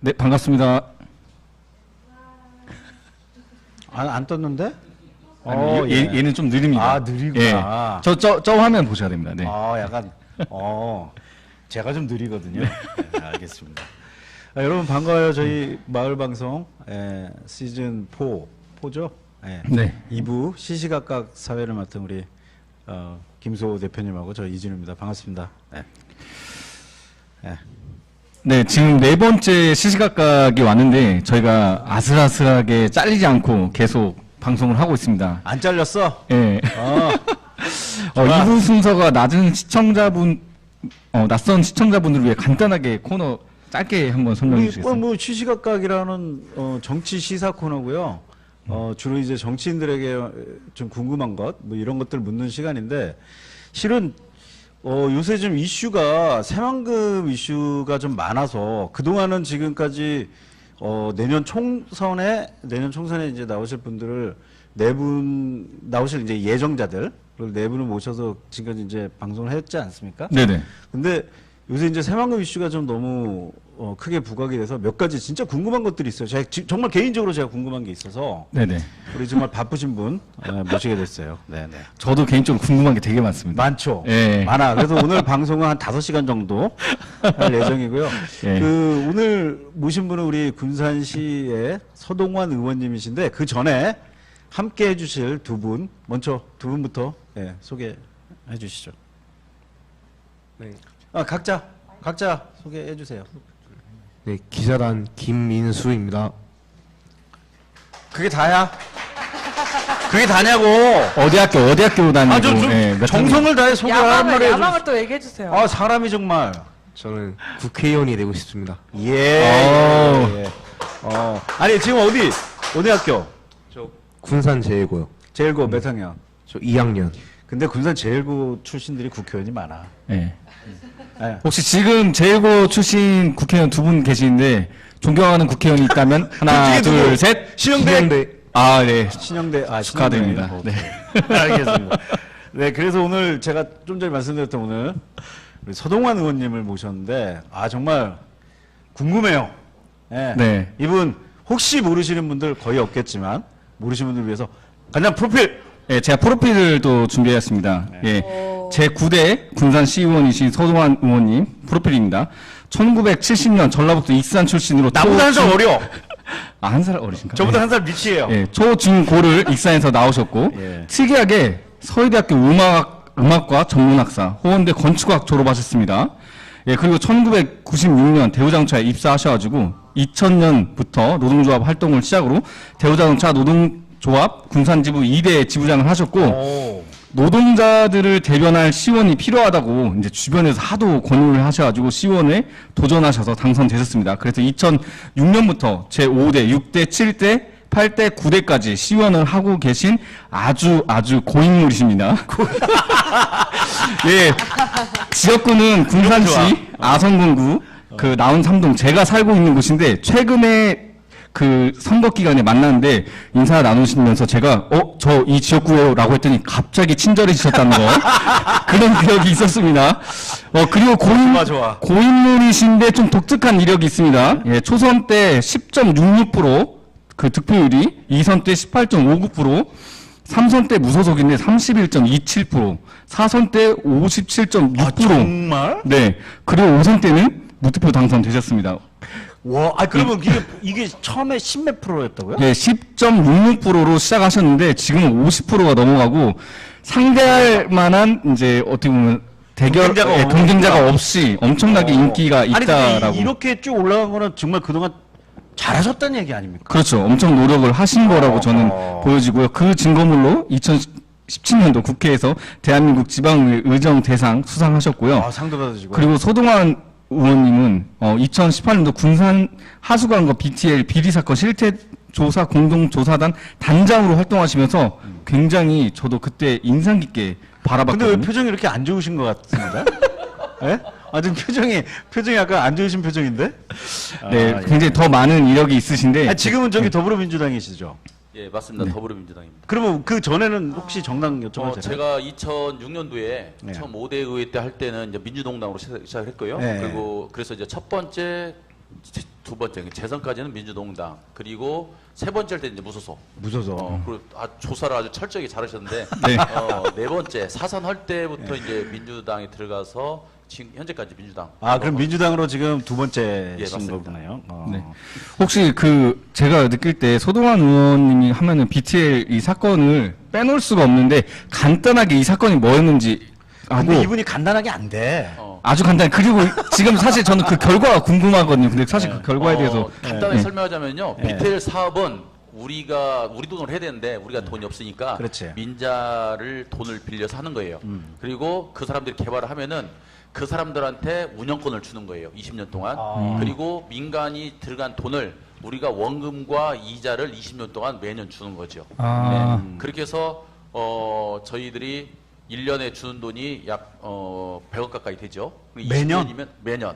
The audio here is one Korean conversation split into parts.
네, 반갑습니다. 안 떴는데? 아니, 예. 얘는 좀 느립니다. 아, 느리구나. 예. 저 화면 보셔야 됩니다. 네. 약간, 제가 좀 느리거든요. 네, 알겠습니다. 여러분 반가워요. 저희 마을방송, 시즌 4죠? 네. 2부 시시각각 사회를 맡은 우리, 김소호 대표님하고 저 이진우입니다. 반갑습니다. 네, 지금 네 번째 시시각각이 왔는데 저희가 아슬아슬하게 잘리지 않고 계속 방송을 하고 있습니다. 안 잘렸어? 예. 좋아. 2부 순서가 낯선 시청자분들을 위해 간단하게 코너 짧게 한번 설명해 주시겠어요? 뭐 시시각각이라는 정치 시사 코너고요. 주로 이제 정치인들에게 좀 궁금한 것, 뭐 이런 것들 묻는 시간인데, 실은 요새 좀 이슈가 새만금 이슈가 좀 많아서 그동안은 지금까지 내년 총선에 이제 나오실 분들을 나오실 이제 예정자들 네 분을 모셔서 지금까지 이제 방송을 했지 않습니까? 네네. 근데 요새 이제 새만금 이슈가 좀 너무 크게 부각이 돼서 몇 가지 진짜 궁금한 것들이 있어요. 정말 개인적으로 제가 궁금한 게 있어서 네네. 우리 정말 바쁘신 분 모시게 됐어요. 네네. 저도 개인적으로 궁금한 게 되게 많습니다. 많죠. 예. 많아. 그래서 오늘 방송은 한 5시간 정도 할 예정이고요. 예. 오늘 모신 분은 우리 군산시의 서동환 의원님이신데 그 전에 함께 해주실 두 분, 먼저 두 분부터 소개해 주시죠. 네. 각자 소개해 주세요. 네, 기자단 김민수입니다. 그게 다야? 그게 다냐고? 어디 학교 다니고 좀 몇 정성을 다해 소개할 말에 야망을 또 얘기해 주세요. 사람이 정말 저는 국회의원이 되고 싶습니다. 예. 아니 지금 어디 학교? 저 군산 제일고요. 제일고 몇 학년? 저 2학년. 근데 군산 제일고 출신들이 국회의원이 많아. 예. 예. 혹시 지금 제일고 출신 국회의원 두 분 계시는데 존경하는 국회의원이 있다면 하나, 둘 중에 누구? 둘, 셋. 신영대. 네. 신영대. 축하드립니다. 신영대. 알겠습니다. 네, 그래서 오늘 제가 좀 전에 말씀드렸던 오늘 우리 서동환 의원님을 모셨는데 정말 궁금해요. 예. 네. 이분 혹시 모르시는 분들 거의 없겠지만 모르시는 분들을 위해서 간단 프로필. 예, 제가 프로필을 또 준비했습니다. 예. 제 9대 군산 시의원이신 서동환 의원님 프로필입니다. 1970년 전라북도 익산 출신으로 나보다 한 살 어려. 한 살 어리신가요? 저보다 한 살 밑이에요. 예, 초중고를 익산에서 나오셨고 예. 특이하게 서울대학교 음악과 전문학사, 호원대 건축학 졸업하셨습니다. 예, 그리고 1996년 대우자동차에 입사하셔가지고 2000년부터 노동조합 활동을 시작으로 대우자동차 노동조합 군산지부 2대 지부장을 하셨고 노동자들을 대변할 시원이 필요하다고 이제 주변에서 하도 권유를 하셔가지고 시원에 도전하셔서 당선되셨습니다. 그래서 2006년부터 제5대, 6대, 7대, 8대, 9대까지 시원을 하고 계신 아주 고인물이십니다. 예, 지역구는 군산시 아성군구 나온 삼동 제가 살고 있는 곳인데 최근에 그 선거 기간에 만났는데 인사 나누시면서 제가 저 이 지역구예요라고 했더니 갑자기 친절해지셨다는 거 그런 기억이 있었습니다. 그리고 고인물이신데 좀 독특한 이력이 있습니다. 예, 초선 때 10.66% 그 득표율이 2선 때 18.59%, 3선 때 무소속인데 31.27%, 4선 때 57.6%. 정말? 네. 그리고 5선 때는 무투표 당선되셨습니다. 와, 그러면 이게 처음에 10몇 프로였다고요? 네, 10.66%로 시작하셨는데 지금은 50%가 넘어가고 상대할 만한 이제 어떻게 보면 경쟁자가 없이 엄청나게 인기가 있다라고. 근데 이렇게 쭉 올라간 거는 정말 그동안 잘하셨다는 얘기 아닙니까? 그렇죠. 엄청 노력을 하신 거라고 저는 보여지고요. 그 증거물로 2017년도 국회에서 대한민국 지방의회 의정대상 수상하셨고요. 상도 받으시고. 그리고 서동환 의원님은 2018년도 군산 하수관과 BTL 비리 사건 실태 조사 공동조사단 단장으로 활동하시면서 굉장히 저도 그때 인상 깊게 바라봤거든요. 근데 왜 표정이 이렇게 안 좋으신 것 같습니다? 예? 지금 표정이 약간 안 좋으신 표정인데? 네, 굉장히 더 많은 이력이 있으신데. 지금은 저기 더불어민주당이시죠? 예, 맞습니다. 더불어민주당입니다. 그러면 그 전에는 혹시 정당 여쭤봐도 될까요? 제가 2006년도에 네. 처음 5대 의회 때 할 때는 이제 민주동당으로 시작을 했고요. 네. 그래서 이제 첫 번째 두 번째 재선까지는 민주노동당, 그리고 세 번째일 때 이제 무소속. 무소속. 그리고 조사를 아주 철저하게 잘하셨는데 네. 네 번째 사선할 때부터 이제 민주당에 들어가서 지금 현재까지 민주당. 아, 그럼 민주당으로 지금 두 번째신 예, 맞습니다. 거구나요. 네. 혹시 그 제가 느낄 때 소동환 의원님이 하면은 BTL 이 사건을 빼놓을 수가 없는데 간단하게 이 사건이 뭐였는지 하고 근데 이분이 간단하게 안 돼. 아주 간단히 그리고 지금 사실 저는 그 결과가 궁금하거든요. 근데 사실 그 결과에 대해서 간단하게 네. 설명하자면요. 네. BTL 사업은 우리 돈으로 해야 되는데 우리가 돈이 없으니까 그렇지. 민자를 돈을 빌려서 하는 거예요. 그리고 그 사람들이 개발을 하면은 그 사람들한테 운영권을 주는 거예요. 20년 동안. 그리고 민간이 들어간 돈을 우리가 원금과 이자를 20년 동안 매년 주는 거죠. 아. 네. 그렇게 해서 저희들이 1년에 주는 돈이 약 100억 가까이 되죠. 매년? 20년이면 매년.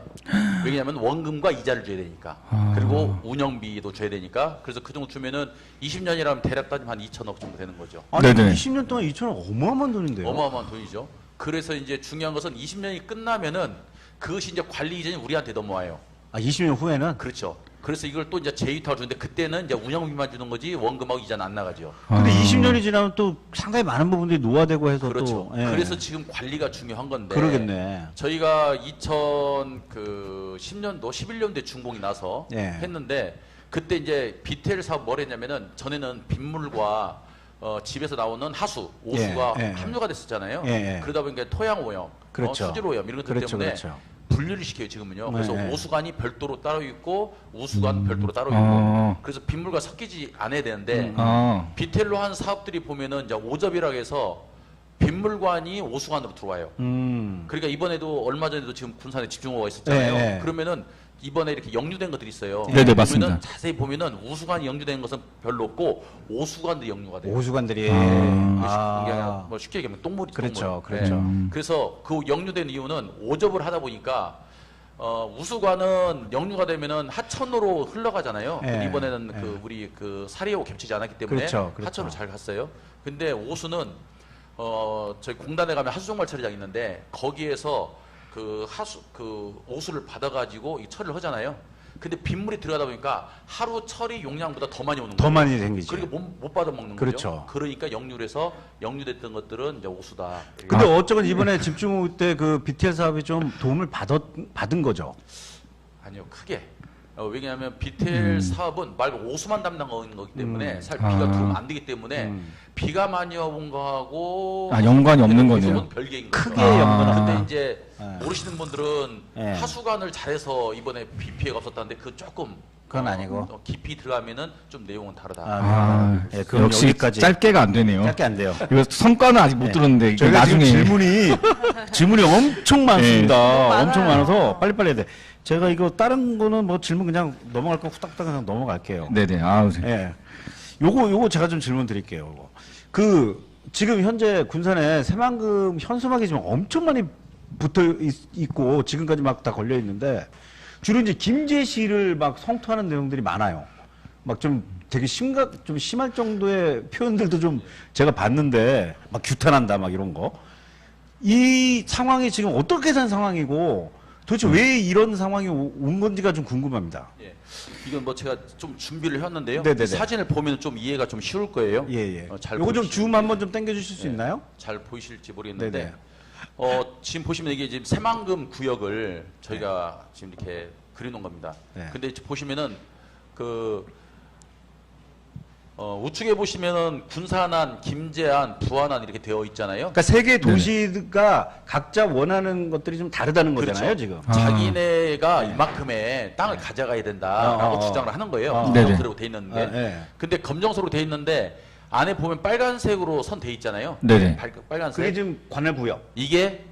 왜냐하면 원금과 이자를 줘야 되니까. 그리고 운영비도 줘야 되니까. 그래서 그 정도 주면은 20년이라면 대략 따지면 한 2천억 정도 되는 거죠. 아니, 네네. 20년 동안 2천억 어마어마한 돈인데요. 어마어마한 돈이죠. 그래서 이제 중요한 것은 20년이 끝나면은 그것이 이제 관리 이전이 우리한테 넘어와요. 아, 20년 후에는? 그렇죠. 그래서 이걸 또 이제 재위탁을 주는데 그때는 이제 운영비만 주는 거지 원금하고 이자는 안 나가죠. 근데 아. 20년이 지나면 또 상당히 많은 부분들이 노화되고 해서 그렇죠. 또. 예. 그래서 지금 관리가 중요한 건데. 그러겠네. 저희가 2010년도, 11년도에 준공이 나서 예. 했는데 그때 이제 BTL 사업 뭘 했냐면은 전에는 빗물과 집에서 나오는 하수, 오수가 예, 예, 함유가 됐었잖아요. 예, 예. 그러다 보니까 토양 오염, 그렇죠. 수질 오염 이런 것들 그렇죠, 때문에 그렇죠. 분류를 시켜요 지금은요. 그래서 네, 네. 오수관이 별도로 따로 있고 우수관 별도로 따로 있고. 아. 그래서 빗물과 섞이지 않아야 되는데 아. BTL로 한 사업들이 보면은 이제 오접이라고 해서 빗물관이 오수관으로 들어와요. 그러니까 이번에도 얼마 전에도 지금 군산에 집중호우가 있었잖아요. 네, 네. 그러면은 이번에 이렇게 역류된 것들이 있어요. 네, 네, 보면은 맞습니다. 자세히 보면은 우수관이 역류된 것은 별로 없고 오수관들이 역류가 돼요. 오수관들이. 그냥 뭐 쉽게 얘기하면 똥물이 그렇죠, 똥물. 그렇죠. 네. 그래서 그 역류된 이유는 오접을 하다 보니까 우수관은 역류가 되면은 하천으로 흘러가잖아요. 네, 근데 이번에는 네. 그 우리 그 사리하고 겹치지 않았기 때문에 그렇죠, 그렇죠. 하천으로 잘 갔어요. 근데 오수는 저희 공단에 가면 하수종말 처리장 있는데 거기에서 그 오수를 받아가지고 이 처리를 하잖아요. 근데 빗물이 들어가다 보니까 하루 처리 용량보다 더 많이 오는 거예요. 더 많이 생기지. 그리고 못 받아 먹는 그렇죠. 거죠. 그러니까 역류해서 역류됐던 것들은 이제 오수다. 근데 어쩌건 이번에 집중호우 때 그 BTL 사업이 좀 도움을 받은 거죠. 아니요, 크게. 왜냐하면 BTL 사업은 말 그대로 오수만 담당하는 거기 때문에 사실 비가 들어오면 안 되기 때문에 비가 많이 와본 거하고 연관이 없는 거네요. 오수는 별개인 거죠. 크게 연관은 근데 이제 모르시는 분들은 네. 하수관을 잘해서 이번에 비 피해가 없었다는데 그 조금 그건 아니고. 깊이 들어가면은 좀 내용은 다르다. 아, 예, 그럼 역시 여기까지. 짧게가 안 되네요. 짧게 안 돼요. 이거 성과는 아직 못 네. 들었는데 이거 저희가 나중에 지금 질문이 엄청 많습니다. 많아요. 엄청 많아서 빨리빨리 해야 돼. 제가 이거 다른 거는 뭐 질문 그냥 넘어갈 거 후딱후딱 그냥 넘어갈게요. 네네. 아, 예. 요거 제가 좀 질문 드릴게요. 요거. 지금 현재 군산에 새만금 현수막이 지금 엄청 많이 붙어 있고 지금까지 막 다 걸려 있는데 주로 이제 김제시를 막 성토하는 내용들이 많아요. 막 좀 되게 좀 심할 정도의 표현들도 좀 제가 봤는데 막 규탄한다 막 이런 거. 이 상황이 지금 어떻게 된 상황이고 도대체 왜 이런 상황이 온 건지가 좀 궁금합니다. 예. 이건 뭐 제가 좀 준비를 했는데요. 네네네. 이 사진을 보면 좀 이해가 좀 쉬울 거예요. 예. 잘 요거 좀 보이실지. 줌 한번 좀 당겨 주실 수 네. 있나요? 잘 보이실지 모르겠는데 네네. 지금 보시면 이게 지금 새만금 구역을 저희가 지금 이렇게 그려놓은 겁니다. 네. 근데 지금 보시면은 우측에 보시면은 군산안, 김제안, 부안안 이렇게 되어 있잖아요. 그러니까 세 개 도시가 각자 원하는 것들이 좀 다르다는 그렇죠. 거잖아요, 지금. 자기네가 이만큼의 땅을 가져가야 된다라고 주장을 하는 거예요. 검정색으로 돼 있는 게. 네. 근데 검정색으로 돼 있는데 안에 보면 빨간색으로 선 돼 있잖아요. 네네. 빨간색. 그게 지금 관할구역. 이게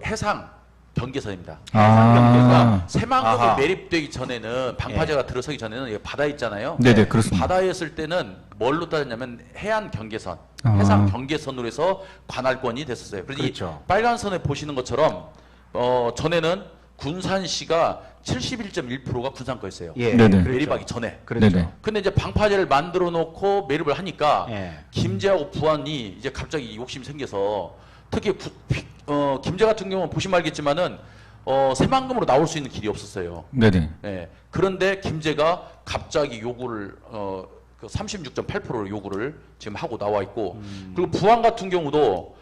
해상 경계선입니다. 아. 해상 경계가 새만금이 아하. 매립되기 전에는 방파제가 들어서기 전에는 이게 바다 있잖아요. 네네, 그렇습니다. 바다였을 때는 뭘로 따졌냐면 해안 경계선, 아. 해상 경계선으로 해서 관할권이 됐었어요. 그래서 그렇죠. 이 빨간 선에 보시는 것처럼 전에는 군산시가 71.1%가 군산 거였어요. 예. 네네. 매립하기 전에. 그렇죠. 네네. 근데 이제 방파제를 만들어 놓고 매립을 하니까 예. 김제하고 부안이 이제 갑자기 욕심이 생겨서 특히 김제 같은 경우는 보시면 알겠지만은 새만금으로 나올 수 있는 길이 없었어요. 네네. 예. 그런데 김제가 갑자기 요구를 그 36.8%를 요구를 지금 하고 나와 있고 그리고 부안 같은 경우도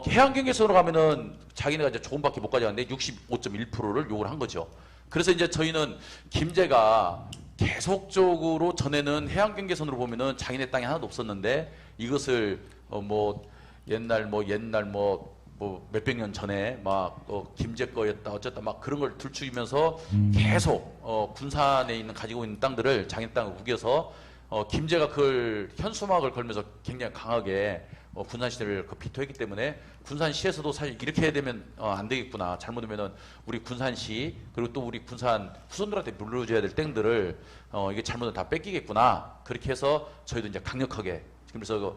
해양 경계선으로 가면은 자기네가 이제 조금밖에 못 가져가는데 65.1%를 요구를 한 거죠. 그래서 이제 저희는 김제가 계속적으로 전에는 해양 경계선으로 보면은 자기네 땅이 하나도 없었는데 이것을 옛날 몇백 년 전에 막 김제 거였다 어쨌다 막 그런 걸 들추면서 계속 군산에 있는 가지고 있는 땅들을 자기 땅을 우겨서 김제가 그걸 현수막을 걸면서 굉장히 강하게 군산시를 비토했기 때문에 군산시에서도 사실 이렇게 해야 되면 안 되겠구나. 잘못하면은 우리 군산시 그리고 또 우리 군산 후손들한테 물려줘야 될 땡들을 이게 잘못하면 다 뺏기겠구나. 그렇게 해서 저희도 이제 강력하게 그래서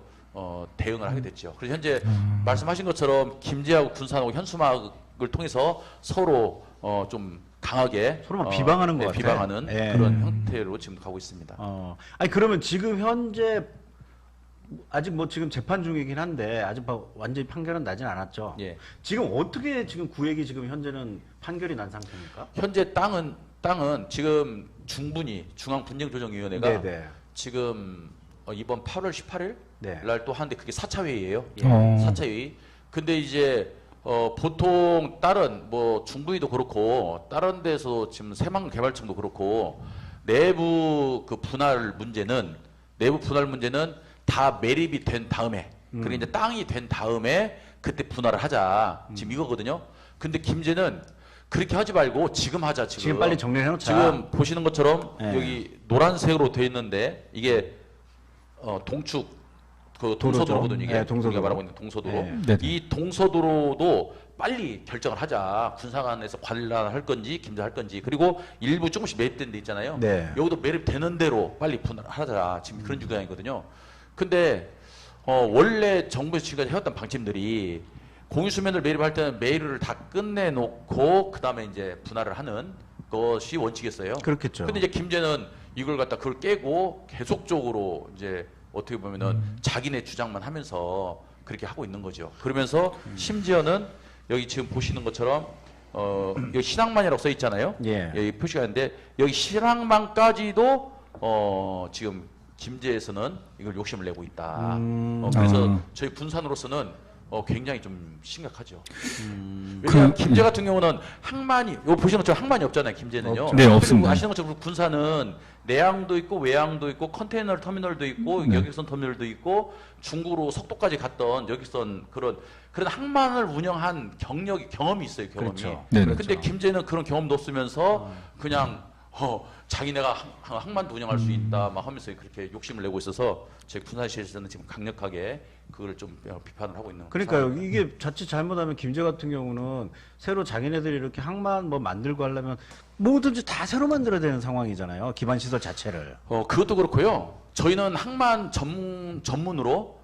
대응을 하게 됐죠. 그래서 현재 말씀하신 것처럼 김제하고 군산하고 현수막을 통해서 서로 좀 강하게 서로만 비방하는 것 같아요. 비방하는 예. 그런 형태로 지금 가고 있습니다. 아니 그러면 지금 현재 아직 뭐 지금 재판 중이긴 한데 아직 완전히 판결은 나진 않았죠. 예. 지금 어떻게 지금 구액이 지금 현재는 판결이 난 상태입니까? 현재 땅은 지금 중앙분쟁조정위원회가 네네. 지금 이번 8월 18일 네. 날 또 하는데 그게 4차 회의예요. 예. 4차 회의. 근데 이제 보통 다른 중부위도 그렇고 다른 데서 지금 새만금 개발청도 그렇고 내부 분할 문제는 다 매립이 된 다음에 그리고 이제 땅이 된 다음에 그때 분할을 하자. 지금 이거거든요. 근데 김제는 그렇게 하지 말고 지금 하자. 지금 빨리 정리를 해놓자. 지금 보시는 것처럼 예. 여기 노란색으로 되어 있는데 이게 동축 동서도로거든요. 이게 네, 동서도로. 우리가 말하고 있는 동서도로. 네. 네네. 이 동서도로도 빨리 결정을 하자. 군산에서 관할할 건지 김제할 건지 그리고 일부 조금씩 매립된 데 있잖아요. 네. 여기도 매립되는 대로 빨리 분할하자. 지금 그런 주장이거든요. 근데 원래 정부에서 지금까지 해왔던 방침들이 공유수면을 매립할 때는 매입을 다 끝내놓고 그 다음에 이제 분할을 하는 것이 원칙이었어요. 그렇겠죠. 근데 이제 김제는 이걸 갖다 그걸 깨고 계속적으로 이제 어떻게 보면은 자기네 주장만 하면서 그렇게 하고 있는 거죠. 그러면서 심지어는 여기 지금 보시는 것처럼 여기 신항만이라고 써 있잖아요. 예. 여기 표시가 있는데 여기 신항만까지도 지금 김제에서는 이걸 욕심을 내고 있다. 그래서 저희 군산으로서는 굉장히 좀 심각하죠. 왜냐하면 김제 같은 경우는 항만이, 이거 보시는 것처럼 항만이 없잖아요. 김제는요. 없죠. 네, 없습니다. 그리고 아시는 것처럼 군산은 내항도 있고 외항도 있고 컨테이너 터미널도 있고 여객선 터미널도 있고 중구로 석도까지 갔던 여객선 그런 항만을 운영한 경험이 있어요. 경험이. 그렇죠. 네, 근데 그렇죠. 김제는 그런 경험도 없으면서 그냥 자기네가 항만도 운영할 수 있다 막 하면서 그렇게 욕심을 내고 있어서 제 군산시에서는 지금 강력하게 그걸 좀 비판을 하고 있는. 그러니까요. 이게 자칫 잘못하면 김제 같은 경우는 새로 자기네들이 이렇게 항만 만들고 하려면 뭐든지 다 새로 만들어야 되는 상황이잖아요. 기반 시설 자체를. 그것도 그렇고요. 저희는 항만 전문으로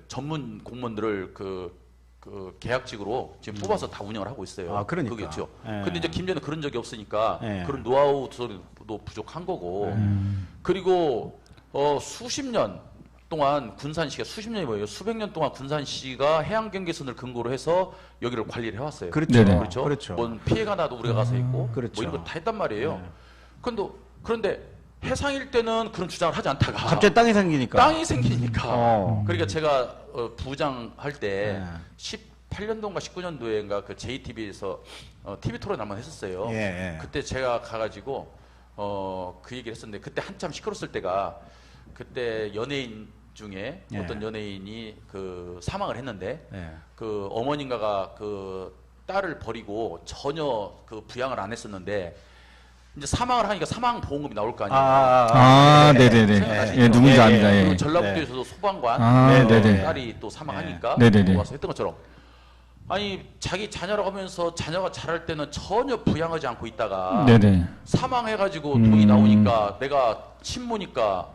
전문 공무원들을 계약직으로 지금 뽑아서 다 운영을 하고 있어요. 아, 그러니까. 그겠죠. 예. 근데 이제 김제는 그런 적이 없으니까 예. 그런 노하우도 부족한 거고. 그리고 수십 년 동안 군산시가 수십 년이 뭐예요? 수백 년 동안 군산시가 해양 경계선을 근거로 해서 여기를 관리를 해왔어요. 그렇죠. 네네. 그렇죠. 그렇죠. 뭔 피해가 나도 우리가 가서 있고, 그렇죠. 뭐 이런 걸 다 했단 말이에요. 네. 그런데 해상일 때는 그런 주장을 하지 않다가 갑자기 땅이 생기니까. 땅이 생기니까. 그러니까 제가 부장할 때 네. 18년도인가 19년도에인가 그 JTBC에서 TV 토론 한번 했었어요. 예, 예. 그때 제가 가가지고 그 얘기를 했었는데 그때 한참 시끄러웠을 때가 그때 연예인 중에 예. 어떤 연예인이 사망을 했는데 예. 그 어머님가가 그 딸을 버리고 전혀 부양을 안 했었는데 이제 사망을 하니까 사망 보험금이 나올 거 아니에요. 네네네. 생각나시죠? 예, 누군지 예, 압니다. 그리고 예. 전라북도에서도 소방관 네네. 딸이 또 사망하니까 네네네. 와서 했던 것처럼 아니 자기 자녀라고 하면서 자녀가 자랄 때는 전혀 부양하지 않고 있다가 네네. 사망해가지고 돈이 나오니까 내가 친모니까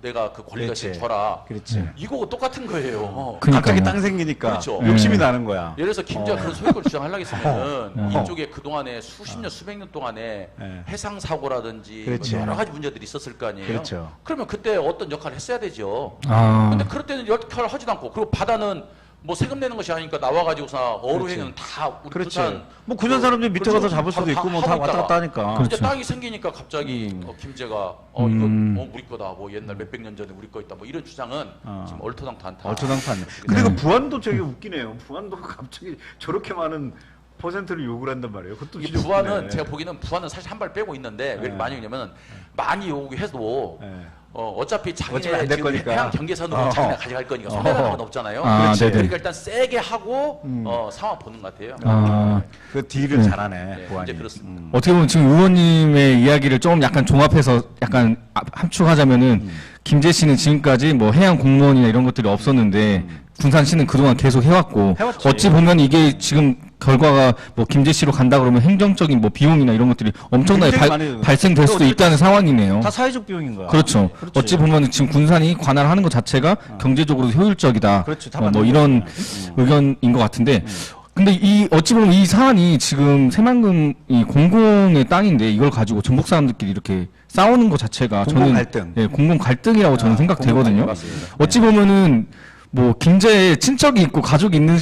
내가 그 권리가 그렇지. 줘라. 그렇지. 이거하고 똑같은 거예요. 그러니까요. 갑자기 땅 생기니까 그렇죠. 욕심이 나는 거야. 예를 들어서 김제가 그런 소유권을 주장하려고 했으면은 어. 이쪽에 그동안에 수십 년, 수백 년 동안에 네. 해상 사고라든지 그렇지. 뭐 여러 가지 문제들이 있었을 거 아니에요. 그렇죠. 그러면 그때 어떤 역할을 했어야 되죠. 아. 근데 그럴 때는 역할을 하지도 않고 그리고 바다는 뭐 세금 내는 것이 아니니까 나와가지고서 어루행은 그렇지. 다 우리 그렇지. 부산 뭐 군산 사람들이 밑에 가서 그렇죠. 잡을 수도 바로 있고 뭐 하고 다 왔다 있다가 갔다 하니까. 그렇죠. 이제 땅이 생기니까 갑자기 김제가 이거 우리 거다 뭐 옛날 몇백 년 전에 우리 거 있다 뭐 이런 주장은 지금 얼토당토 않다. 얼토당토 않네. 그리고 부안도 되게 웃기네요. 부안도 갑자기 저렇게 많은 퍼센트를 요구를 한단 말이에요. 그것도 이게 진짜 부안은 웃기네. 제가 보기에는 부안은 사실 한 발 빼고 있는데 왜 네. 많이 오냐면 많이 요구해도 네. 어차피 어차피 자기네 안될 지금 거니까. 해양 경계선으로 자기네 가져갈 거니까 손해라는 건 없잖아요. 아, 그렇지. 네네. 그러니까 일단 세게 하고 상황 보는 것 같아요. 아, 그 딜을 잘하네. 네, 부안이. 이제 그렇습니다. 어떻게 보면 지금 의원님의 이야기를 좀 약간 종합해서 약간 함축하자면은 김재 씨는 지금까지 뭐 해양 공무원이나 이런 것들이 없었는데 군산시는 그동안 계속 해왔고 해왔지. 어찌 보면 이게 지금 결과가 뭐 김재 씨로 간다 그러면 행정적인 뭐 비용이나 이런 것들이 엄청나게 굉장히 많이 발생될 수도 어차피 있다는 상황이네요. 다 사회적 비용인 거야. 그렇죠. 그렇지. 어찌 보면 지금 군산이 관할하는 것 자체가 경제적으로 효율적이다. 그렇지, 다 뭐 맞는 이런 거잖아요. 의견인 것 같은데. 근데 이 어찌 보면 이 사안이 지금 새만금이 공공의 땅인데 이걸 가지고 전북 사람들끼리 이렇게 싸우는 것 자체가 공공 저는 갈등. 예, 공공 갈등이라고 저는 생각되거든요. 공공 갈등, 맞습니다. 어찌 보면은 뭐 김제에 친척이 있고 가족이 있는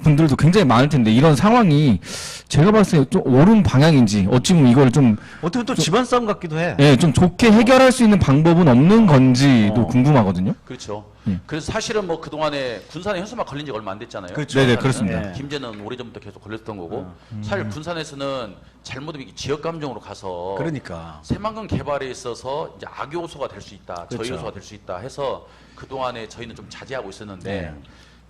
분들도 굉장히 많을 텐데 이런 상황이 제가 봤을 때 좀 옳은 방향인지 어찌 보면 이걸 좀 어떻게 또 집안 싸움 같기도 해. 예, 좀 좋게 해결할 수 있는 방법은 없는 건지도 궁금하거든요. 그렇죠. 예. 그래서 사실은 뭐 그동안에 군산에 현수막 걸린 지 얼마 안 됐잖아요. 그렇죠. 네네, 군산에는. 그렇습니다. 예. 김제는 오래전부터 계속 걸렸던 거고 사실 군산에서는 잘못하면 이게 지역 감정으로 가서 그러니까. 새만금 개발에 있어서 이제 악 요소가 될 수 있다, 그렇죠. 저 요소가 될 수 있다 해서 그 동안에 저희는 좀 자제하고 있었는데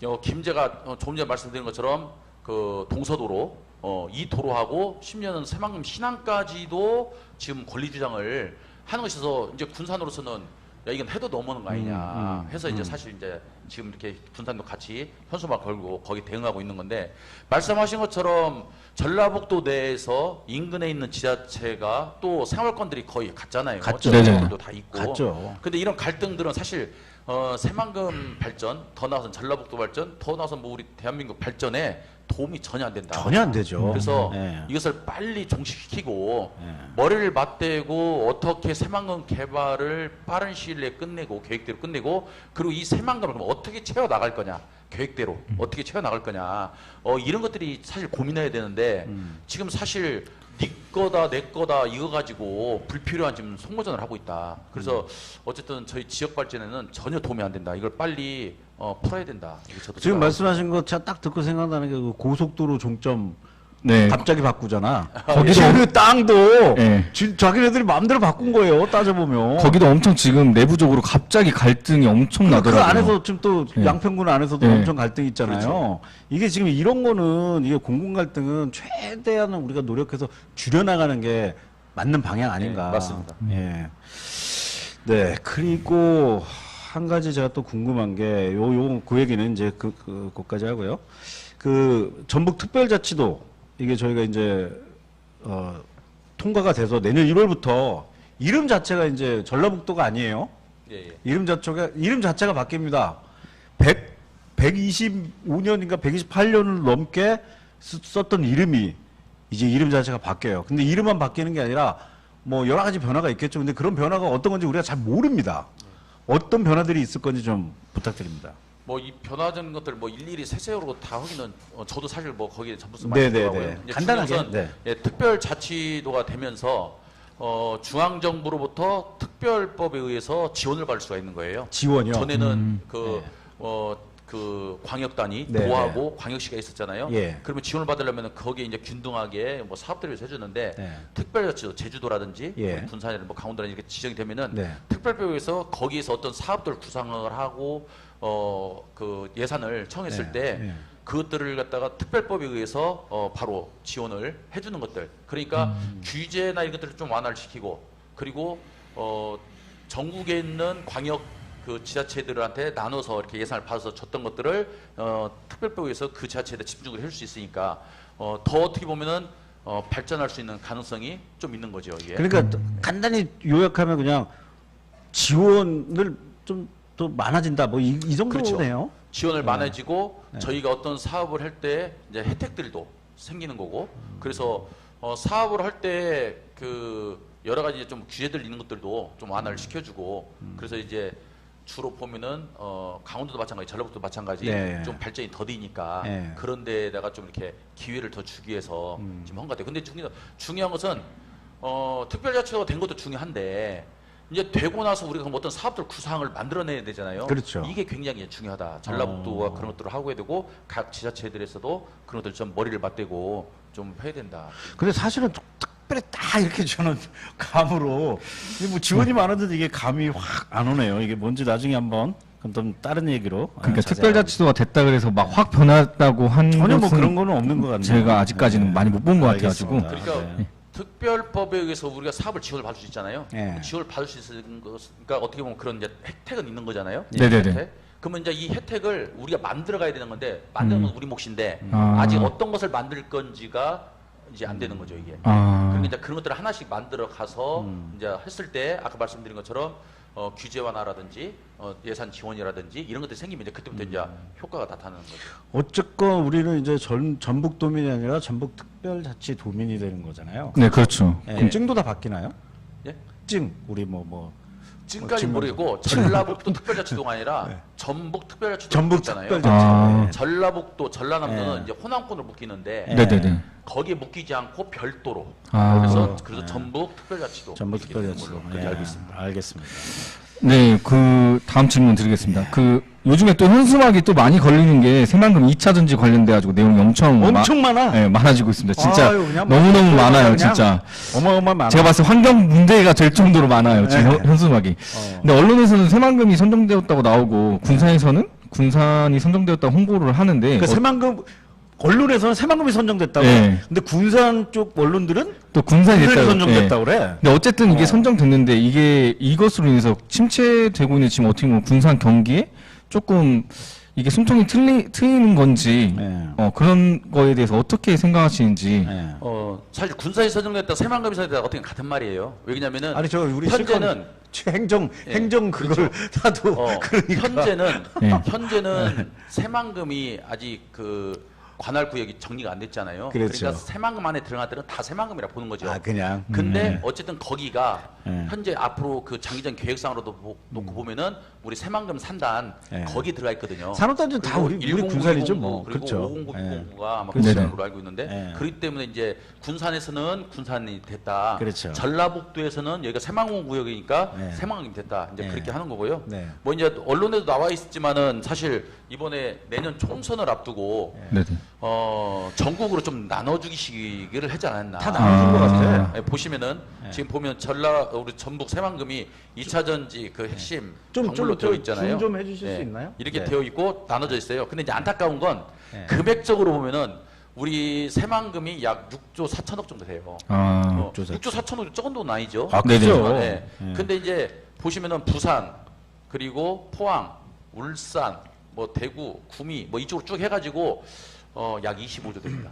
네. 김제가 조금 전에 말씀드린 것처럼 그 동서도로 이 도로하고 심지어는 새만금 신항까지도 지금 권리 주장을 하는 것이서 이제 군산으로서는 야 이건 해도 넘어는 거 아니냐 해서 이제 사실 이제 지금 이렇게 군산도 같이 현수막 걸고 거기 대응하고 있는 건데 말씀하신 것처럼 전라북도 내에서 인근에 있는 지자체가 또 생활권들이 거의 같잖아요. 같죠. 네네. 도 다 있고. 같죠. 근데 이런 갈등들은 사실 새만금 발전, 더 나아가서 전라북도 발전, 더 나아가서 뭐 우리 대한민국 발전에 도움이 전혀 안 된다. 전혀 안 되죠. 그래서 네. 이것을 빨리 종식시키고 네. 머리를 맞대고 어떻게 새만금 개발을 빠른 시일 내에 끝내고 계획대로 끝내고 그리고 이 새만금을 그럼 어떻게 채워 나갈 거냐 계획대로 어떻게 채워 나갈 거냐 이런 것들이 사실 고민해야 되는데 지금 사실 네 거다 내 거다 이거 가지고 불필요한 지금 속모전을 하고 있다. 그래서 어쨌든 저희 지역 발전에는 전혀 도움이 안 된다. 이걸 빨리 풀어야 된다. 이게 저도 지금 생각하고 말씀하신 거 제가 딱 듣고 생각나는 게 그 고속도로 종점 네. 갑자기 바꾸잖아. 거기도 그 땅도 예. 자기네들이 마음대로 바꾼 거예요. 따져보면. 거기도 엄청 지금 내부적으로 갑자기 갈등이 엄청 그 나더라고요. 안에서 지금 또 예. 양평군 안에서도 예. 엄청 갈등이 있잖아요. 이게 지금 이런 거는 이게 공공 갈등은 최대한 우리가 노력해서 줄여나가는 게 맞는 방향 아닌가. 네, 맞습니다. 예. 네. 그리고 한 가지 제가 또 궁금한 게 그 얘기는 이제 그것까지 하고요. 그 전북 특별자치도 이게 저희가 이제 통과가 돼서 내년 1월부터 이름 자체가 이제 전라북도가 아니에요. 예, 예. 이름 자체가 바뀝니다. 125년인가 128년을 넘게 썼던 이름이 이제 이름 자체가 바뀌어요. 근데 이름만 바뀌는 게 아니라 뭐 여러 가지 변화가 있겠죠. 근데 그런 변화가 어떤 건지 우리가 잘 모릅니다. 어떤 변화들이 있을 건지 좀 부탁드립니다. 뭐 이 변화된 것들 뭐 일일이 세세로 다 하기는 저도 사실 뭐 거기에 전부서 네, 많이 네, 들어가고요. 네. 이제 간단하게, 중요한 것은 네. 예, 특별자치도가 되면서 중앙 정부로부터 특별법에 의해서 지원을 받을 수가 있는 거예요. 지원이요. 전에는 네. 그 광역단위 네, 도하고 광역시가 있었잖아요. 예. 그러면 지원을 받으려면 거기에 이제 균등하게 뭐 사업들을 해주는데 네. 특별자치도 제주도라든지 예. 뭐 군산이나 뭐 강원도라든지 이렇게 지정이 되면은 네. 특별법에 의해서 거기에서 어떤 사업들 구상을 하고 그 예산을 청했을 네, 때 네. 그것들을 갖다가 특별법에 의해서 바로 지원을 해주는 것들. 그러니까 규제나 이런 것들을 좀 완화를 시키고 그리고 전국에 있는 광역 그 지자체들한테 나눠서 이렇게 예산을 받아서 줬던 것들을 특별법에 의해서 그 지자체에 집중을 해줄 수 있으니까 더 어떻게 보면은 발전할 수 있는 가능성이 좀 있는 거죠. 이게. 그러니까 간단히 요약하면 그냥 지원을 좀 더 많아진다. 뭐 이 정도네요. 그렇죠. 지원을 많아지고 네. 저희가 어떤 사업을 할 때 이제 혜택들도 생기는 거고 그래서 사업을 할 때 그 여러 가지 좀 규제들 있는 것들도 좀 완화를 시켜주고 그래서 이제 주로 보면은 강원도도 마찬가지, 전라북도도 마찬가지 네. 좀 발전이 더디니까 네. 그런 데다가 좀 이렇게 기회를 더 주기 위해서 지금 한 것 같아요. 근데 중요한 것은 특별자치도가 된 것도 중요한데 이제 되고 나서 우리가 그럼 어떤 사업들 구상을 만들어내야 되잖아요. 그렇죠. 이게 굉장히 중요하다. 전라북도가 그런 것들을 하고 해야 되고 각 지자체들에서도 그런 것들 좀 머리를 맞대고 좀 해야 된다. 근데 사실은 특별히 딱 이렇게 저는 감으로 이게 뭐 지원이 많은데도 이게 감이 확 안 오네요. 이게 뭔지 나중에 한번 그럼 좀 다른 얘기로 그러니까 자세히 특별자치도가 됐다 그래서 막 확 변했다고 한 전혀 뭐 것은 그런 거는 없는 것 같네요. 제가 아직까지는 많이 못 본 것 같아가지고. 알겠습니다. 그러니까 네. 특별법에 의해서 우리가 사업을 지원을 받을 수 있잖아요. 네. 지원을 받을 수 있는 것, 그러니까 어떻게 보면 그런 이제 혜택은 있는 거잖아요. 네네네. 혜택. 그러면 이제 이 혜택을 우리가 만들어 가야 되는 건데 만드는 건 우리 몫인데 아. 아직 어떤 것을 만들 건지가 이제 안 되는 거죠 이게. 아. 그러니까 이제 그런 것들을 하나씩 만들어 가서 이제 했을 때 아까 말씀드린 것처럼 규제 완화라든지 예산 지원이라든지 이런 것들이 생기면 이제 그때부터 이제 효과가 나타나는 거죠. 어쨌건 우리는 이제 전북도민이 아니라 전북특별자치도민이 되는 거잖아요. 네, 그렇죠. 네. 그럼 증도 다 바뀌나요? 예? 증 우리 뭐 지금까지 지금 모르겠고 전라북도 특별자치도가 아니라 전북 특별자치도 전북 있잖아요. 특별자치. 아. 네. 전라북도, 전라남도는 네. 이제 호남권을 묶이는데 네네네. 거기에 묶이지 않고 별도로. 아. 그래서 전북 특별자치도. 전북 이렇게 되는 특별자치도. 걸로 그렇게 알고 있습니다. 알겠습니다. 네, 그 다음 질문 드리겠습니다. 그 요즘에 또 현수막이 또 많이 걸리는 게 새만금 2차 전지 관련돼 가지고 내용이 엄청 많아. 네, 많아지고 있습니다. 진짜 아유, 그냥 너무너무 많아요, 그냥 진짜. 어마어마 많아. 제가 봤을 때 환경 문제가 될 정도로 많아요, 지금 네. 현수막이. 근데 언론에서는 새만금이 선정되었다고 나오고 군산에서는 군산이 선정되었다고 홍보를 하는데 그 새만금 언론에서는 새만금이 선정됐다고. 네. 근데 군산 쪽 언론들은 또 군산이 군산이 됐다고. 선정됐다고 예. 그래. 근데 어쨌든 이게 선정됐는데 이게 이것으로 인해서 침체되고 있는 지금 어떻게 보면 군산 경기에 조금 이게 숨통이 트이는 건지 네. 그런 거에 대해서 어떻게 생각하시는지. 네. 사실 군사에 선정됐다, 새만금이 선정됐다 어떻게 같은 말이에요. 왜냐면은 아니 저 우리 현재는 행정 그걸 하도 그러니까. 현재는 새만금이 아직 그 관할 구역이 정리가 안 됐잖아요. 그렇죠. 러니까 새만금 안에 들어간 데는 다 새만금이라 보는 거죠. 그냥. 근데 어쨌든 거기가 네. 현재 앞으로 그 장기적 계획상으로도 놓고 보면은 우리 새만금 산단 네. 거기 들어가 있거든요. 산업단지는 다 우리 군산이죠, 뭐. 그리고 그렇죠. 509, 네. 609가 아마 그렇죠. 그런 걸로 알고 있는데 네. 그렇기 때문에 이제 군산에서는 군산이 됐다. 그렇죠. 전라북도에서는 여기가 새만금 구역이니까 네. 새만금이 됐다. 이제 네. 그렇게 하는 거고요. 네. 뭐 이제 언론에도 나와 있지만은 사실 이번에 내년 총선을 앞두고 네네. 전국으로 좀 나눠주기식을 하지 않았나. 다 나눠준 것 같아. 네, 보시면은 지금 보면 우리 전북 새만금이 2차 전지 그 핵심 광물로 되어 있잖아요. 좀 해주실 수 있나요? 이렇게 네. 되어 있고 나눠져 있어요. 근데 이제 안타까운 건 네. 금액적으로 보면은 우리 새만금이 약 6조 4천억 정도 돼요. 아, 6조 4천억이 적은 돈 아니죠. 아, 네네. 그죠. 네. 근데 이제 보시면은 부산 그리고 포항, 울산, 뭐 대구, 구미 뭐 이쪽으로 쭉 해가지고 약 25조 됩니다.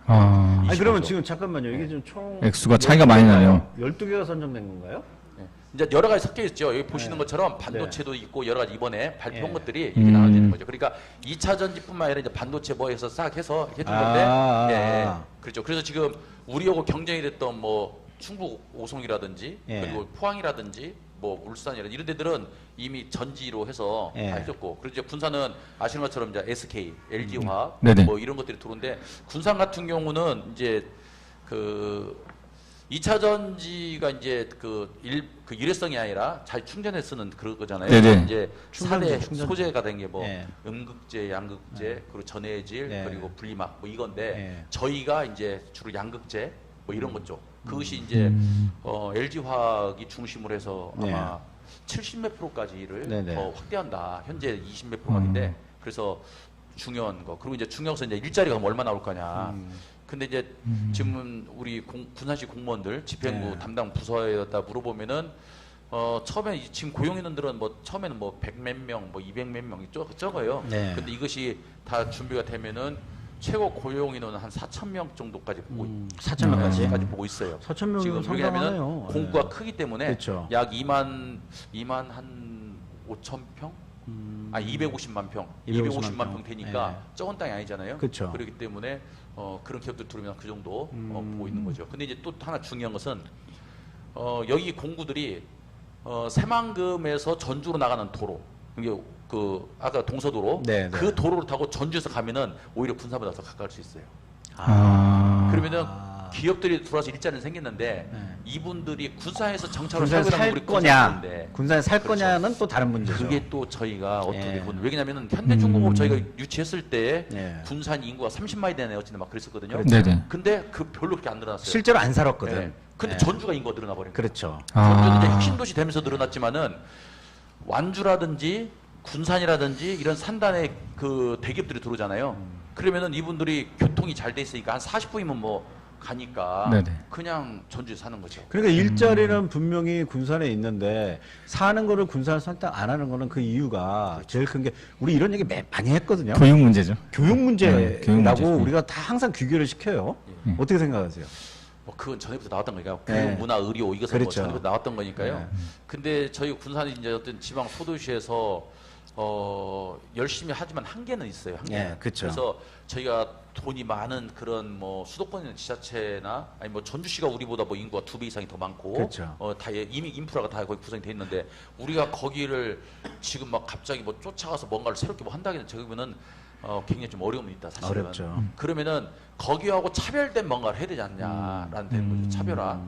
아, 아니 그러면 25조. 지금 잠깐만요. 이게 지금 총 액수가 차이가 많이 나요. 12개가 선정된 건가요? 네. 이제 여러 가지 섞여 있죠. 여기 보시는 것처럼 반도체도 있고 여러 가지 이번에 발표한 네. 것들이 이렇게 나눠지는 거죠. 그러니까 2차 전지뿐만 아니라 이제 반도체 뭐 해서 싹 해서 해준 건데, 그렇죠. 그래서 지금 우리하고 경쟁이 됐던 뭐 충북 오송이라든지 예. 그리고 포항이라든지 뭐 울산이라든지 이런 데들은 이미 전지로 해서 예. 다 해줬고, 그리고 이제 군산은 아시는 것처럼 이제 SK, LG화학 네네. 뭐 이런 것들이 들어오는데 군산 같은 경우는 이제 그 2차 전지가 이제 그 일회성이 아니라 잘 충전해 쓰는 그런 거잖아요. 네네. 이제 충전지, 4대 충전지. 소재가 된 게 뭐 예. 음극재, 양극재, 그리고 전해질, 예. 그리고 분리막 뭐 이건데 예. 저희가 이제 주로 양극재 뭐 이런 것 쪽. 그것이 이제 LG화학이 중심으로 해서 아마 70몇 프로까지를 네네. 더 확대한다. 현재 20몇 프로인데 그래서 중요한 거. 그리고 이제 중요해서 이제 일자리가 그럼 얼마 나올 거냐. 근데 이제 지금 우리 군산시 공무원들 집행부 네. 담당 부서에다 물어보면은 처음에 지금 고용 인원들은 뭐 처음에는 뭐 100몇 명, 뭐 200몇 명이 적어요. 네. 근데 이것이 다 준비가 되면은 최고 고용 인원은 한 4천 명 정도까지 보고 4천 명까지. 까지 보고 있어요. 4천 명이면 지금 상당하네요. 왜냐하면 공구가 크기 때문에 그렇죠. 약 2만 한 5천 평? 250만 평, 250만 평 되니까 네. 적은 땅이 아니잖아요. 그쵸. 그렇기 때문에 그런 기업들 들어오면 그 정도 보고 있는 거죠. 근데 이제 또 하나 중요한 것은 여기 공구들이 새만금에서 전주로 나가는 도로, 이게 그 아까 동서도로 네, 네. 그 도로를 타고 전주에서 가면은 오히려 군산보다 더 가까울 수 있어요. 그러면은 기업들이 들어와서 일자리는 생겼는데 이분들이 군산에서 정착을 군산에 살고 있는 살 우리 거냐, 군산인데 군산에 살 그렇죠. 거냐는 또 다른 문제죠. 그게 또 저희가 어떻게 예. 보면 왜냐면은 현대중공업 저희가 유치했을 때 예. 군산 인구가 30만이 되네 어쨌든 막 그랬었거든요. 그렇죠. 네네. 근데 그 별로 그렇게 안 늘어났어요. 실제로 안 살았거든. 예. 근데 예. 전주가 인구가 늘어나 버린 거예요. 그렇죠. 전주는 이제 혁신 도시 되면서 늘어났지만은 완주라든지 군산이라든지 이런 산단의 그 대기업들이 들어오잖아요. 그러면은 이분들이 교통이 잘 돼 있으니까 한 40분이면 뭐 가니까 네네. 그냥 전주에 사는 거죠. 그러니까 일자리는 분명히 군산에 있는데 사는 거를 군산을 선택 안 하는 거는 그 이유가 제일 큰 게 우리 이런 얘기 많이 했거든요. 교육 문제죠. 교육 네, 교육 문제라고 문제죠. 우리가 다 항상 규결을 시켜요. 어떻게 생각하세요? 뭐 그건 전에부터 나왔던 거니까요. 네. 교육, 문화, 의료 이것은 그렇죠. 뭐 전에부터 나왔던 거니까요. 네. 근데 저희 군산이 이제 어떤 지방 소도시에서 열심히 하지만 한계는 있어요. 한계는. 예, 그쵸. 그래서 저희가 돈이 많은 그런 뭐 수도권에 있는 지자체나 아니 뭐 전주시가 우리보다 뭐 인구가 2배 이상이 더 많고 그쵸. 다 이미 인프라가 다 거의 구성이 돼 있는데 우리가 거기를 지금 막 갑자기 뭐 쫓아가서 뭔가를 새롭게 뭐 한다기는 저기면은 굉장히 좀 어려움이 있다 사실은. 어렵죠. 그러면은 거기하고 차별된 뭔가를 해야 되지 않냐라는 되는 거죠. 차별화.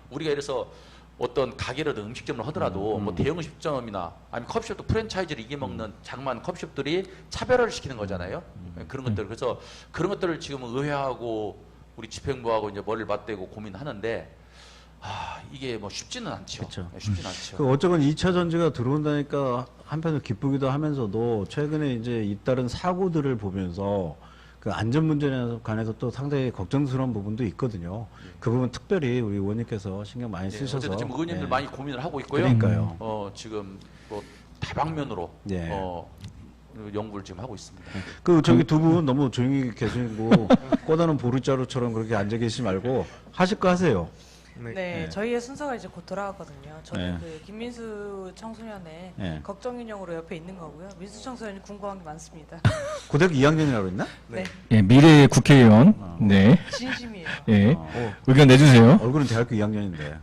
우리가 이래서 어떤 가게라든 음식점을 하더라도 뭐 대형 음식점이나 아니면 커피숍도 프랜차이즈를 이겨 먹는 장만 커피숍들이 차별화를 시키는 거잖아요. 그런 것들 그래서 그런 것들을 지금 의회하고 우리 집행부하고 이제 머리를 맞대고 고민하는데 이게 뭐 쉽지는 않죠. 그쵸. 네, 쉽지는 않죠. 그 어쩌건 2차 전지가 들어온다니까 한편으로 기쁘기도 하면서도 최근에 이제 잇따른 사고들을 보면서 그 안전 문제에 관해서 또 상당히 걱정스러운 부분도 있거든요. 그 부분 특별히 우리 의원님께서 신경 많이 예, 쓰셔서. 어쨌든 지금 의원님들 예. 많이 고민을 하고 있고요. 그러니까요. 지금 뭐 다방면으로 예. 연구를 지금 하고 있습니다. 그 저기 두 분 너무 조용히 계시고 꼬다는 보르자루처럼 그렇게 앉아 계시지 말고 하실 거 하세요. 네, 저희의 순서가 이제 곧 돌아가거든요. 저는 네. 그 김민수 청소년의 네. 걱정 인형으로 옆에 있는 거고요. 민수 청소년이 궁금한 게 많습니다. 고등학교 2학년이라고 그랬나? 네, 예, 미래의 국회의원. 네. 진심이에요. 예. 의견 내주세요. 얼굴은 대학교 2학년인데.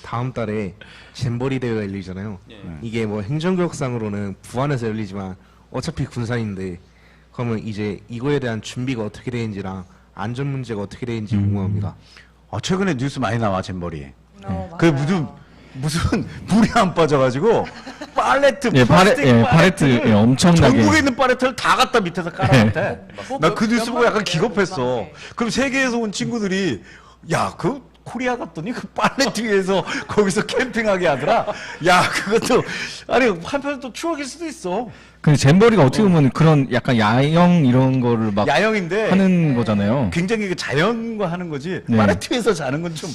다음 달에 잼버리 대회가 열리잖아요. 예. 이게 뭐 행정교육상으로는 부안에서 열리지만 어차피 군산인데 그러면 이제 이거에 대한 준비가 어떻게 되는지랑 안전 문제가 어떻게 되는지 궁금합니다. 최근에 뉴스 많이 나와 잼버리. 그 맞아요. 무슨 물이 안 빠져가지고 팔레트, 예, 플라스틱 팔레트 예, 엄청나게. 전국에 있는 팔레트를 다 갖다 밑에서 깔아놨대. 뭐 나 그 뉴스 보고 약간 몇 기겁했어. 번이래요, 그럼 세계에서 온 친구들이 야, 그 코리아 갔더니 그 팔레트 위에서 거기서 캠핑하게 하더라. 야, 그것도 아니 한편으로 또 추억일 수도 있어. 근데 잼버리가 어떻게 보면 그런 약간 야영 이런 거를 막 야영인데 하는 거잖아요. 굉장히 그 자연과 하는 거지. 네. 팔레트 위에서 자는 건 좀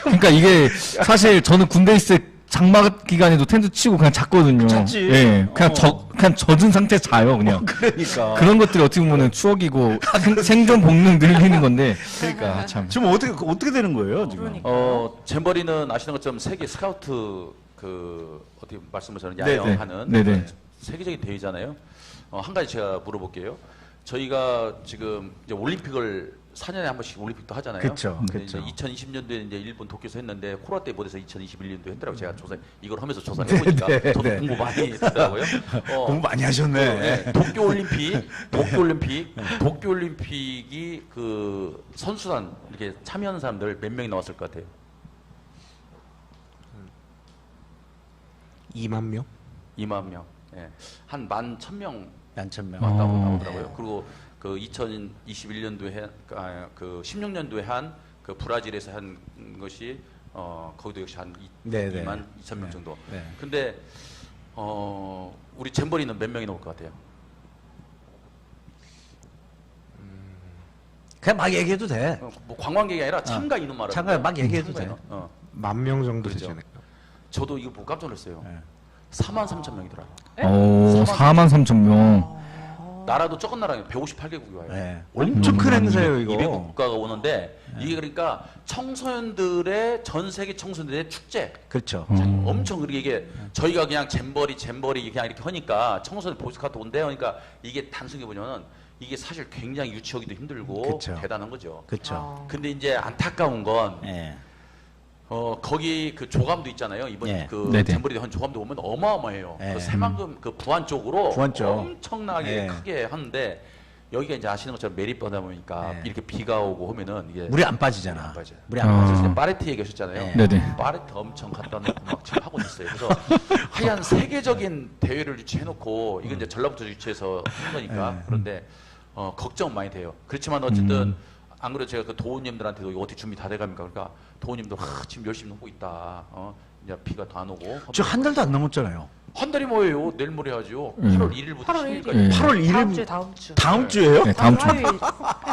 그러니까 이게 사실 저는 군대 있을 때 장막 기간에도 텐트 치고 그냥 잤거든요. 잤지. 예, 그냥 그냥 젖은 상태 자요 그냥. 그러니까. 그런 것들이 어떻게 보면 추억이고 생존 본능 늘리는 건데. 그러니까 참. 지금 어떻게 되는 거예요, 지금? 그러니까. 잼버리는 아시는 것처럼 세계 스카우트 그 어떻게 말씀하셨는 네, 야영하는 네. 세계적인 대회잖아요. 한 가지 제가 물어볼게요. 저희가 지금 이제 올림픽을 4년에 한 번씩 올림픽도 하잖아요. 그쵸, 근데 그쵸. 이제 2020년도에 이제 일본 도쿄에서 했는데 코로나 때 못해서 2021년도 했더라고 제가 조사 이걸 하면서 조사를 해보니까 저도 공부 많이 했더라고요. 공부 많이 하셨네. 도쿄 올림픽이 그 선수단 이렇게 참여하는 사람들 몇 명이 나왔을 것 같아요? 2만 명? 2만 명. 예. 한 11,000명 양천명. 왔다고 나오더라고요. 그리고 그 2021년도에 그 16년도에 한 그 브라질에서 한 것이 거기도 역시 한 네, 네. 2만 2천 명 정도. 네. 근데 우리 잼버리는 몇 명이 나올 것 같아요? 그냥 막 얘기해도 돼. 뭐 관광객이 아니라 참가 인원 말하는 참가 막 얘기해도 참가요. 돼. 1만 명 정도 그렇죠. 되잖아요. 저도 이거 보고 깜짝 놀랐어요. 네. 43,000명이더라고요. 오, 43,000명. 나라도 적은 나라에 158개국이 와요. 네. 엄청 큰 행사예요, 이거. 200국 국가가 오는데 이게 그러니까 청소년들의 전 세계 청소년들의 축제. 그렇죠. 엄청 그렇게 이게 저희가 그냥 잼버리 그냥 이렇게 하니까 청소년 보스카트 온대요. 그러니까 이게 단순히 보면은 이게 사실 굉장히 유치하기도 힘들고 그쵸. 대단한 거죠. 그렇죠. 근데 이제 안타까운 건 예. 거기 그 조감도 있잖아요. 이번 예. 그 네네. 잼버리 한 조감도 보면 어마어마해요. 예. 그 새만금 그 부안 쪽으로 부안 쪽. 엄청나게 예. 크게 하는데 여기가 이제 아시는 것처럼 매립하다 보니까 예. 이렇게 비가 오고 하면은 이게 물이 안 빠지잖아. 안 빠져요. 물이 안 아. 빠져. 그래서 이제 파레트 얘기하셨잖아요. 예. 네네. 파레트 엄청 갖다 놓고 막 지금 하고 있어요. 그래서 하얀 세계적인 대회를 유치해놓고 이건 이제 전라북도 유치해서 한 거니까 예. 그런데 걱정 많이 돼요. 그렇지만 어쨌든 안 그래도 제가 그 도우님들한테도 이거 어떻게 준비 다 돼갑니까? 그러니까 도우님도 지금 열심히 놓고 있다. 이제 비가 다 안 오고 지금 한 달도 안 넘었잖아요. 한 달이 뭐예요? 내일 모레 하죠. 8월 1일부터 8월 10일까지. 8월 1일 다음 주. 다음 주예요? 네, 다음 주. 화요일.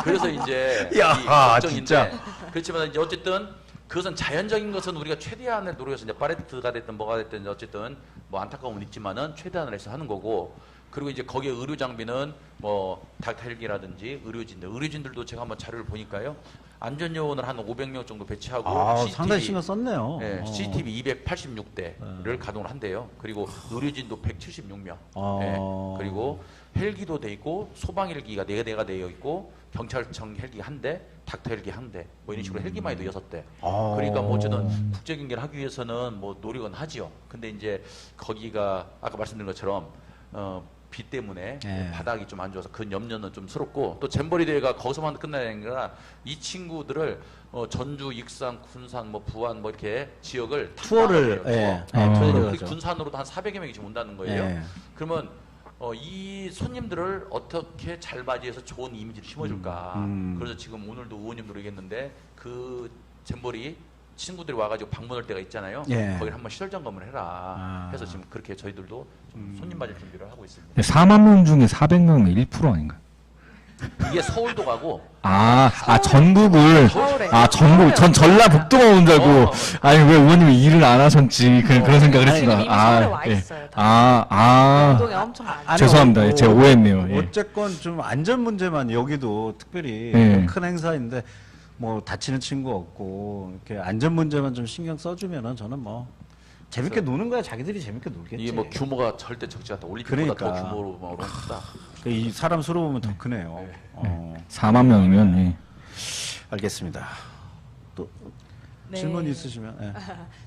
그래서 이제 야, 이 걱정인데 진짜. 그렇지만 이제 어쨌든 그것은 자연적인 것은 우리가 최대한을 노력해서 이제 파레트가 됐든 뭐가 됐든 어쨌든 뭐 안타까움은 있지만은 최대한을 해서 하는 거고 그리고 이제 거기에 의료 장비는 뭐 닥터헬기라든지 의료진들도 제가 한번 자료를 보니까요 안전요원을 한 500명 정도 배치하고 상당히 신경 썼네요. 네, CCTV 286대를 가동을 한대요. 그리고 의료진도 176명. 그리고 헬기도 돼 있고 소방 헬기가 4대가 되어 있고 경찰청 헬기 1대, 닥터 헬기 1대, 뭐 이런 식으로 헬기만 해도 6대. 그러니까 뭐 어쨌든 국제 경기를 하기 위해서는 뭐 노력은 하지요. 근데 이제 거기가 아까 말씀드린 것처럼 비 때문에 바닥이 좀 안 좋아서 그 염려는 좀 스럽고 또 잼버리 대회가 거기서만 끝나는 게 아니라 이 친구들을 전주, 익산, 군산, 뭐 부안 뭐 이렇게 지역을 투어를 투어를 군산으로도 한 400여 명이 지금 온다는 거예요. 예. 그러면 이 손님들을 어떻게 잘 맞이해서 좋은 이미지를 심어줄까. 그래서 지금 오늘도 의원님도 얘기했는데 그 잼버리 친구들이 와가지고 방문할 때가 있잖아요. 예. 거기를 한번 시설 점검을 해라. 해서 지금 그렇게 저희들도 좀 손님 맞을 준비를 하고 있습니다. 4만 명 중에 400명은 1% 아닌가요? 이게 서울도 가고 전국을, 서울에. 전 전라북도만 온 줄 알고, 아니, 왜 의원님이 일을 안 하셨지, 그런 생각을 지금 했구나. 이미 서울에 와 예. 있어요. 운동에 엄청 많이. 아니, 죄송합니다. 제가 오해했네요. 예. 어쨌건 좀 안전 문제만 여기도 특별히 예. 큰 행사인데 뭐 다치는 친구 없고 이렇게 안전 문제만 좀 신경 써주면은 저는 뭐 재밌게 노는 거야. 자기들이 재밌게 놀겠지. 이게 뭐 규모가 절대 적지 않다. 올림픽보다 그러니까. 더 규모로 크다. 이 사람 수로 보면 더 크네요. 4만 명이면, 예. 알겠습니다. 또 네. 질문 있으시면. 예.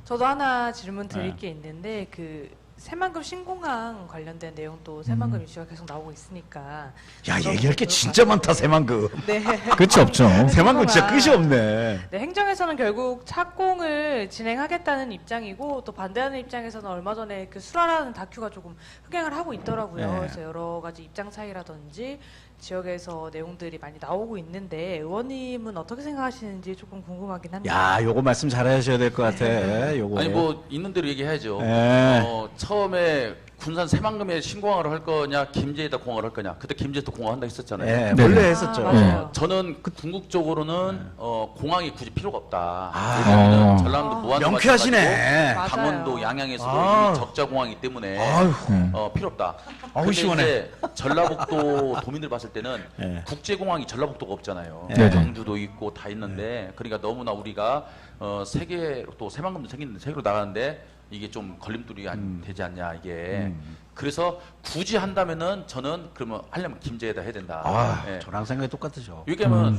저도 하나 질문 드릴 게 있는데 그 새만금 신공항 관련된 내용도 새만금 이슈가 계속 나오고 있으니까. 야, 얘기할 게 진짜 많다. 새만금. 네. 끝이 없죠. 새만금 진짜 끝이 없네. 네, 행정에서는 결국 착공을 진행하겠다는 입장이고 또 반대하는 입장에서는 얼마 전에 그 수라라는 다큐가 조금 흥행을 하고 있더라고요. 네. 그래서 여러 가지 입장 차이라든지 지역에서 내용들이 많이 나오고 있는데 의원님은 어떻게 생각하시는지 조금 궁금하긴 합니다. 야, 요거 말씀 잘하셔야 될 것 같아. 요거. 아니 뭐 있는 대로 얘기해야죠. 예. 처음에 군산 새만금에 신공항을 할 거냐 김제에다 공항을 할 거냐. 그때 김제에도 공항 한다 했었잖아요. 예, 네네. 원래 했었죠. 맞아요. 저는 궁극적으로는 공항이 굳이 필요가 없다. 아. 왜냐하면 전라남도 무안도 명쾌하시네. 마찬가지고 강원도 맞아요. 양양에서도 아. 이미 적자 공항이기 때문에 필요 없다. 아우, 근데 시원해. 이제 전라북도 도민들 봤을 때는 예. 국제공항이 전라북도가 없잖아요. 네네. 광주도 있고 다 있는데 그러니까 너무나 우리가 세계로 또 새만금도 생기는데 세계로 나가는데 이게 좀 걸림돌이 되지 않냐 이게. 그래서 굳이 한다면은 저는 그러면 하려면 김제에다 해야 된다. 아, 예. 저랑 생각이 똑같으셔. 왜냐면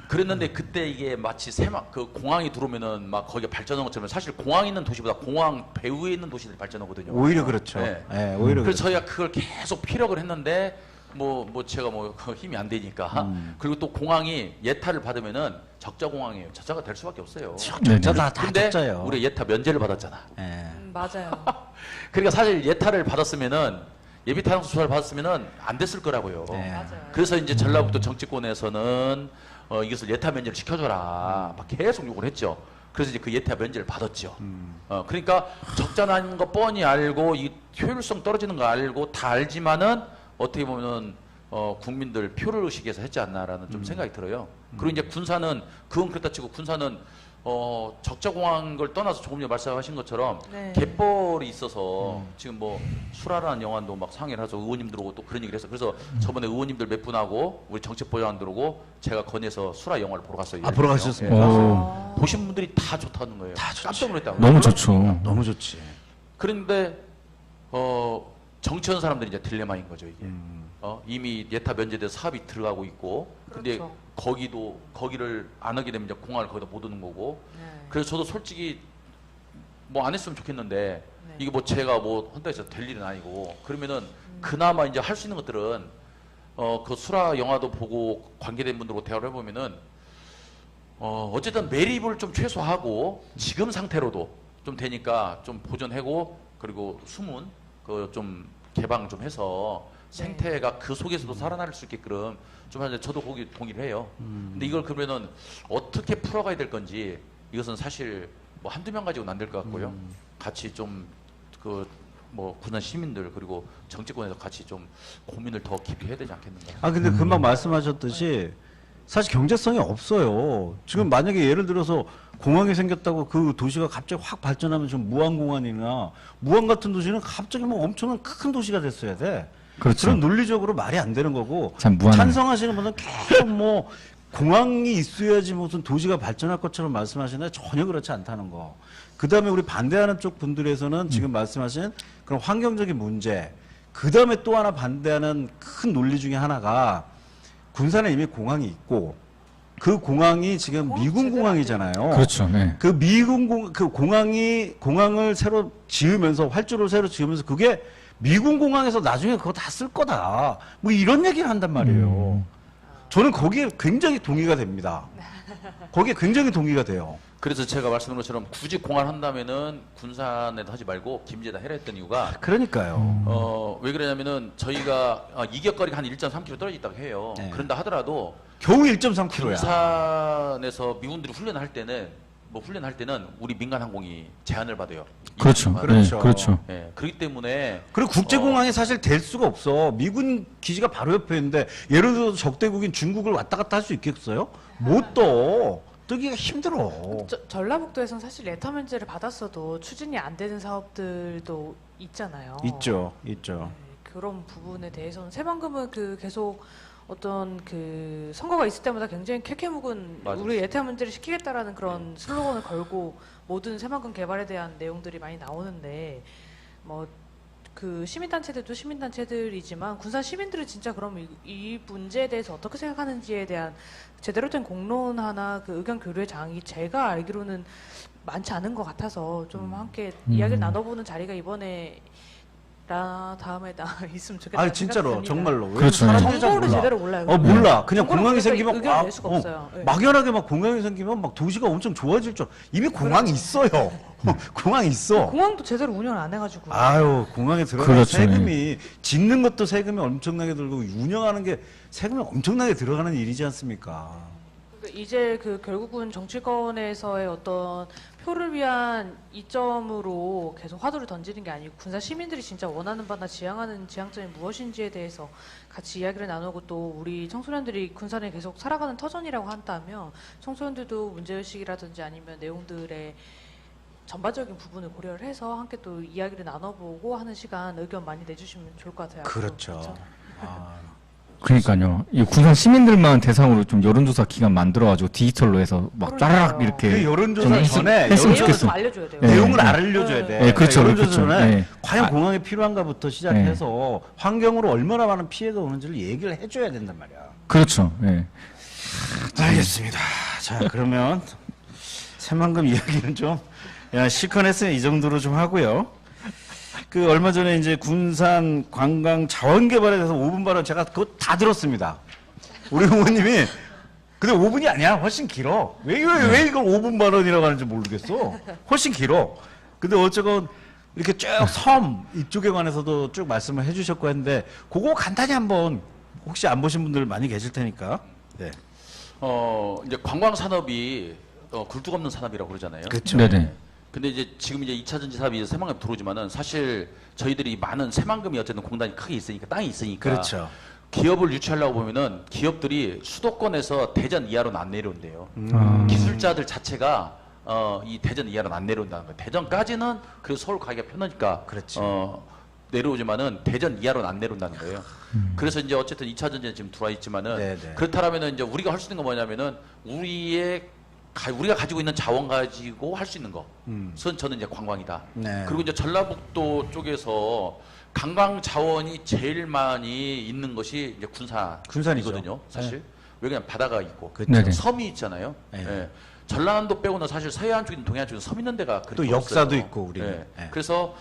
그랬는데 그때 이게 마치 그 공항이 들어오면은 막 거기가 발전한 것처럼 사실 공항 있는 도시보다 공항 배후에 있는 도시들이 발전하거든요. 오히려 그렇죠. 네. 예, 오히려 그래서 그렇죠. 저희가 그걸 계속 피력을 했는데 뭐 제가 뭐 힘이 안 되니까 그리고 또 공항이 예타를 받으면은 적자 공항이에요. 적자가 될 수밖에 없어요. 적자 다 근데 적자예요. 우리 예타 면제를 받았잖아. 예. 맞아요. 그러니까 사실 예타를 받았으면은 예비 타당성 조사를 받았으면은 안 됐을 거라고요. 네. 맞아요. 그래서 이제 전라북도 정치권에서는 이것을 예타 면제를 시켜줘라. 막 계속 요구를 했죠. 그래서 이제 그 예타 면제를 받았죠. 그러니까 적자 나는 거 뻔히 알고 이 효율성 떨어지는 거 알고 다 알지만은 어떻게 보면은 국민들 표를 의식해서 했지 않나라는 좀 생각이 들어요. 그리고 이제 군사는 그건 그렇다 치고 군사는 적자 공항 걸 떠나서 조금 전에 말씀하신 것처럼 네. 갯벌이 있어서 지금 뭐 수라라는 영화도 막 상영을 해서 의원님들 오고 또 그런 얘기를 했어. 그래서 저번에 의원님들 몇 분하고 우리 정책보좌관들 오고 제가 건의해서 수라 영화를 보러 갔어요. 아, 보러 가셨습니까? 오, 보신 분들이 다 좋다는 거예요. 깜짝 놀랐다고. 너무 좋죠. 너무 좋지. 그런데 정치하는 사람들이 이제 딜레마인 거죠 이게. 이미 예타 면제돼서 사업이 들어가고 있고, 근데 그렇죠. 거기를 안 하게 되면 이제 공항을 거기다 못 오는 거고. 네. 그래서 저도 솔직히 뭐 안 했으면 좋겠는데 네. 이게 뭐 제가 뭐 한다 해서 될 일은 아니고 그러면은 그나마 이제 할 수 있는 것들은 그 수라 영화도 보고 관계된 분들하고 대화를 해보면은 어쨌든 매립을 좀 최소화하고 지금 상태로도 좀 되니까 좀 보존하고 그리고 수문 그 좀 개방 좀 해서 생태가 그 속에서도 살아날 수 있게끔 좀 하는데 저도 거기 동의를 해요. 근데 이걸 그러면은 어떻게 풀어가야 될 건지 이것은 사실 뭐 한두 명 가지고는 안 될 것 같고요. 같이 좀 그 뭐 군산 시민들 그리고 정치권에서 같이 좀 고민을 더 깊이 해야 되지 않겠는가. 아 근데 금방 말씀하셨듯이 사실 경제성이 없어요. 지금 만약에 예를 들어서 공항이 생겼다고 그 도시가 갑자기 확 발전하면 좀 무안공항이나 무안 같은 도시는 갑자기 뭐 엄청난 큰 도시가 됐어야 돼. 그렇죠. 그런 논리적으로 말이 안 되는 거고 참 무안하네. 찬성하시는 분은 계속 뭐 공항이 있어야지 무슨 도시가 발전할 것처럼 말씀하시는데 전혀 그렇지 않다는 거. 그 다음에 우리 반대하는 쪽 분들에서는 지금 말씀하신 그런 환경적인 문제, 그 다음에 또 하나 반대하는 큰 논리 중에 하나가 군산에 이미 공항이 있고 그 공항이 지금 미군 공항이잖아요. 그렇죠. 네. 그 공항을 새로 지으면서 활주로를 새로 지으면서 그게 미군 공항에서 나중에 그거 다 쓸 거다. 뭐 이런 얘기를 한단 말이에요. 저는 거기에 굉장히 동의가 됩니다. 거기에 굉장히 동의가 돼요. 그래서 제가 말씀드린 것처럼 굳이 공항을 한다면은 군산에도 하지 말고 김제에다 해라 했던 이유가 그러니까요. 왜 그러냐면은 저희가 이격거리가 한 1.3km 떨어져 있다고 해요. 네. 그런다 하더라도 겨우 1.3km야. 군산에서 미군들이 훈련할 때는 우리 민간 항공이 제한을 받아요. 그렇죠. 그렇죠. 네, 그렇죠. 예, 그렇기 때문에 그리고 국제공항이 사실 될 수가 없어. 미군 기지가 바로 옆에 있는데 예를 들어서 적대국인 중국을 왔다 갔다 할 수 있겠어요? 못 떠. 뜨기가 힘들어. 전라북도에서는 사실 레터 면제를 받았어도 추진이 안 되는 사업들도 있잖아요. 있죠. 네, 그런 부분에 대해서는 새만금은 그 계속 어떤 그 선거가 있을 때마다 굉장히 캐캐묵은 맞아요. 우리 레터 면제를 시키겠다라는 그런 슬로건을 걸고 모든 새만금 개발에 대한 내용들이 많이 나오는데 뭐 그 시민단체들도 시민단체들이지만 군산 시민들은 진짜 그럼 이 문제에 대해서 어떻게 생각하는지에 대한 제대로 된 공론화나 그 의견 교류의 장이 제가 알기로는 많지 않은 것 같아서 좀 함께 이야기를 나눠보는 자리가 이번에 다음에 있으면 좋겠다. 아니 진짜로 정말로. 그렇죠. 사람들이 잘 정보를 몰라. 제대로 몰라요. 몰라. 그냥 정보를 공항이 모르니까 생기면 의견을 낼 수가 없어요. 네. 막연하게 막 공항이 생기면 막 도시가 엄청 좋아질 줄. 이미 공항이 있어요. 공항이 있어. 공항도 제대로 운영을 안 해가지고. 아유, 공항에 들어가는 그렇죠. 세금이 짓는 것도 세금이 엄청나게 들고 운영하는 게 세금이 엄청나게 들어가는 일이지 않습니까? 그러니까 이제 그 결국은 정치권에서의 어떤 표를 위한 이점으로 계속 화두를 던지는 게 아니고 군산 시민들이 진짜 원하는 바나 지향하는 지향점이 무엇인지에 대해서 같이 이야기를 나누고 또 우리 청소년들이 군산에 계속 살아가는 터전이라고 한다면 청소년들도 문제의식이라든지 아니면 내용들의 전반적인 부분을 고려를 해서 함께 또 이야기를 나눠보고 하는 시간 의견 많이 내주시면 좋을 것 같아요. 그렇죠. 그러니까요. 이 군산 시민들만 대상으로 좀 여론조사 기관 만들어가지고 디지털로 해서 막 짜라락 그러니까요. 이렇게 그 여론조사 좀 전에 했으면 내용을 좋겠어. 좀 알려줘야 돼요. 네. 내용을 네. 알려줘야 돼. 네, 그렇죠. 여론조사 그렇죠. 전에 네. 과연 공항이 필요한가부터 시작해서 환경으로 얼마나 많은 피해가 오는지를 얘기를 해줘야 된단 말이야. 그렇죠. 네. 알겠습니다. 자, 그러면 새만금 이야기는 좀 시커냈으니 이 정도로 좀 하고요. 그 얼마 전에 이제 군산 관광 자원 개발에 대해서 5분 발언 제가 그거 다 들었습니다. 우리 의원님이 근데 5분이 아니야. 훨씬 길어. 왜 이걸 5분 발언이라고 하는지 모르겠어. 훨씬 길어. 근데 어쨌건 이렇게 쭉 섬 이쪽에 관해서도 쭉 말씀을 해주셨고 했는데 그거 간단히 한번 혹시 안 보신 분들 많이 계실 테니까. 네. 이제 관광 산업이 굴뚝 없는 산업이라고 그러잖아요. 그렇죠. 네네. 근데 이제 지금 이제 2차 전지 사업이 새만금 들어오지만은 사실 저희들이 많은 새만금이 어쨌든 공단이 크게 있으니까 땅이 있으니까 그렇죠. 기업을 유치하려고 보면은 기업들이 수도권에서 대전 이하로는 안 내려온대요. 기술자들 자체가 이 대전 이하로는 안 내려온다는 거예요. 대전까지는 그 서울 가기가 편하니까 그렇지. 내려오지만은 대전 이하로는 안 내려온다는 거예요. 그래서 이제 어쨌든 2차 전지는 지금 들어와 있지만은 네네. 그렇다면은 이제 우리가 할 수 있는 건 뭐냐면은 우리가 가지고 있는 자원 가지고 할 수 있는 거. 그건 저는 이제 관광이다. 네. 그리고 이제 전라북도 쪽에서 관광 자원이 제일 많이 있는 것이 이제 군산이거든요. 군산이죠. 사실 왜냐면 바다가 있고 그렇죠. 네네. 섬이 있잖아요. 네. 예. 전라남도 빼고는 사실 서해안 쪽이든 동해안 쪽이든 섬 있는 데가 또 그렇게 역사도 없어요. 있고 우리는. 예. 예. 그래서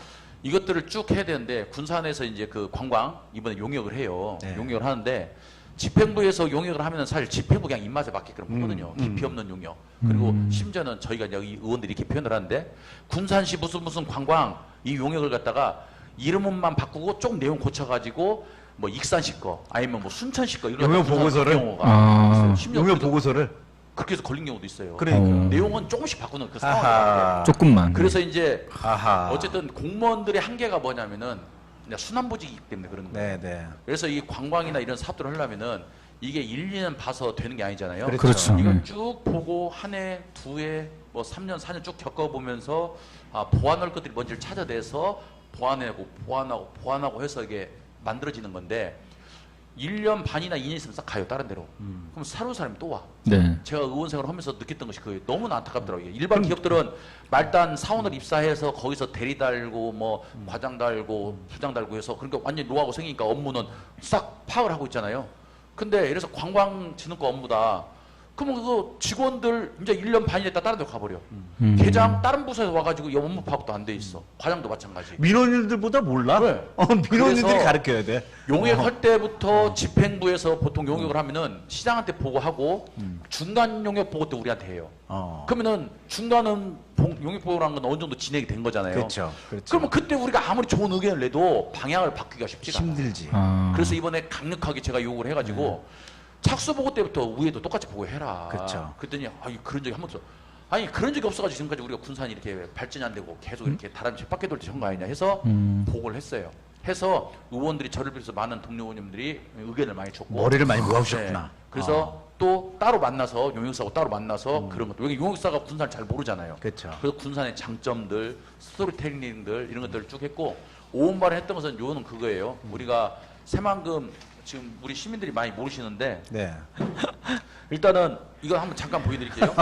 이것들을 쭉 해야 되는데 군산에서 이제 그 관광 이번에 용역을 해요. 네. 용역을 하는데 집행부에서 용역을 하면은 사실 집행부 그냥 입맛에 맞게끔 하거든요. 깊이 없는 용역. 그리고 심지어는 저희가 여기 의원들이 이렇게 표현을 하는데 군산시 무슨 관광 이 용역을 갖다가 이름만 바꾸고 조금 내용 고쳐가지고 뭐 익산시 거 아니면 뭐 순천시 거 이런 용역 거 보고서를? 경우가 아. 있어요. 심지어 용역 그래도 보고서를. 그렇게 해서 걸린 경우도 있어요. 그러니까. 내용은 조금씩 바꾸는 그 아하. 상황이 조금만. 그래서 이제 아하. 어쨌든 공무원들의 한계가 뭐냐면은 그냥 순환보직이기 때문에 그런 거예요. 네. 그래서 이 관광이나 이런 사업들을 하려면은 이게 1, 2년 봐서 되는 게 아니잖아요. 그렇죠. 이걸 네. 쭉 보고 한 해, 두 해, 뭐 3년, 4년 쭉 겪어보면서 보완할 것들이 뭔지를 찾아내서 보완하고 해서 이게 만들어지는 건데 1년 반이나 2년 있으면 싹 가요, 다른 데로. 그럼 새로운 사람이 또 와. 네. 제가 의원 생활을 하면서 느꼈던 것이 그 너무나 안타깝더라고요. 일반 기업들은 말단 사원을 입사해서 거기서 대리 달고 뭐 과장 달고 부장 달고 해서 그러니까 완전 노하우가 생기니까 업무는 싹 파악을 하고 있잖아요. 근데 이래서 관광진흥과 업무다. 그러면 그 직원들 이제 1년 반이 됐다 다른 데 가버려. 계장 다른 부서에서 와가지고 이 업무 파악도 안 돼 있어. 과장도 마찬가지. 민원인들보다 몰라? 네. 민원인들이 그래서 가르쳐야 돼. 용역할 때부터 집행부에서 보통 용역을 하면은 시장한테 보고하고 중간 용역 보고 때 우리한테 해요. 그러면은 중간은 용역 보고라는 건 어느 정도 진행이 된 거잖아요. 그렇죠. 그러면 그때 우리가 아무리 좋은 의견을 내도 방향을 바꾸기가 쉽지가 않아요. 힘들지. 아. 그래서 이번에 강력하게 제가 요구를 해가지고 착수 보고 때부터 위에도 똑같이 보고해라. 그렇죠. 그랬더니 그런 적이 한 번도 아니 그런 적이 없어가지고 지금까지 우리가 군산이 이렇게 발전이 안 되고 계속 이렇게 다람쥐 쳇바퀴 돌듯이 한 거 아니냐 해서 보고를 했어요. 해서 의원들이 저를 비롯해서 많은 동료 의원님들이 의견을 많이 줬고 머리를 많이 모아주셨구나. 네. 그래서 또 따로 만나서 용역사하고 따로 만나서 그런 것도 왜냐면 용역사가 군산을 잘 모르잖아요. 그렇죠. 그래서 군산의 장점들, 스토리텔링들 이런 것들을 쭉 했고 오운발을 했던 것은 요는 그거예요. 우리가 새만금 지금 우리 시민들이 많이 모르시는데 네. 일단은 이거 한번 잠깐 보여드릴게요.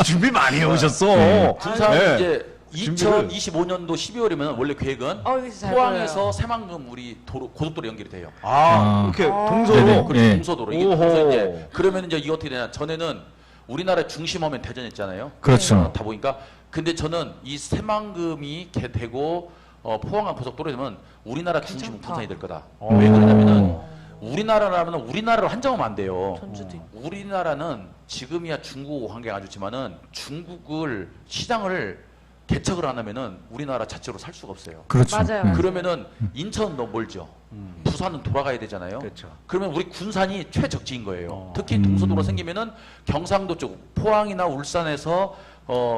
준비 많이 해오셨어. 군산 네. 이제 준비를. 2025년도 12월이면 원래 계획은 여기서 잘 포항에서 새만금 우리 고속도로 연결이 돼요. 이렇게 동서로. 네네. 그리고 예. 동서도로 이게 오호. 동서 이제 그러면 이제 이게 어떻게 되냐? 전에는 우리나라 중심하면 대전이었잖아요. 그렇죠. 다 보니까 근데 저는 이 새만금이 되고 포항간 고속도로 되면 우리나라 중심은 괜찮다. 군산이 될 거다. 오. 왜 그러냐면은 우리나라라면 우리나라를 한정하면 안 돼요. 전주도 있고. 우리나라는 지금이야 중국하고 관계가 안 좋지만은 중국을 시장을 개척을 안 하면은 우리나라 자체로 살 수가 없어요. 그렇죠. 맞아요. 네. 그러면은 인천은 너무 멀죠. 부산은 돌아가야 되잖아요. 그렇죠. 그러면 우리 군산이 최적지인 거예요. 특히 동서도로 생기면은 경상도 쪽, 포항이나 울산에서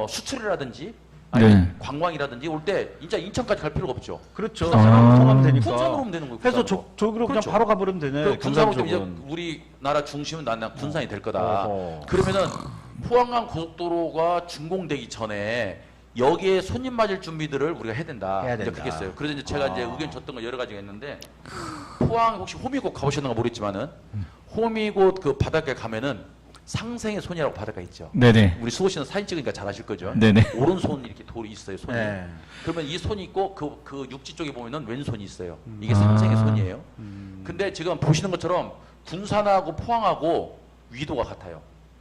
수출이라든지 아니 네. 관광이라든지 올 때 진짜 인천까지 갈 필요가 없죠. 그렇죠. 부산 사람 통하면 되니까. 군산으로 오면 되는 거예요. 해서 군산으로. 저기로 그렇죠. 그냥 바로 가버리면 되네. 그 군산으로 군산 이제 쪽은. 우리나라 중심은 난 군산이 될 거다. 어허. 그러면은 포항간 고속도로가 준공되기 전에 여기에 손님 맞을 준비들을 우리가 해야 된다. 해야 이제 된다. 그게 있어요. 그래서 이제 제가 이제 의견 줬던 거 여러 가지가 있는데 포항 혹시 호미곶 가보셨는가 모르겠지만은 호미곶 그 바닷가에 가면은 상생의 손이라고 바닷가 있죠. 네네. 우리 수호 씨는 사진 찍으니까 잘 아실 거죠. 네네. 오른손 이렇게 돌이 있어요. 손이. 네. 그러면 이 손이 있고 그 육지 쪽에 보면은 왼손이 있어요. 이게 상생의 손이에요. 근데 지금 보시는 것처럼 군산하고 포항하고 위도가 같아요.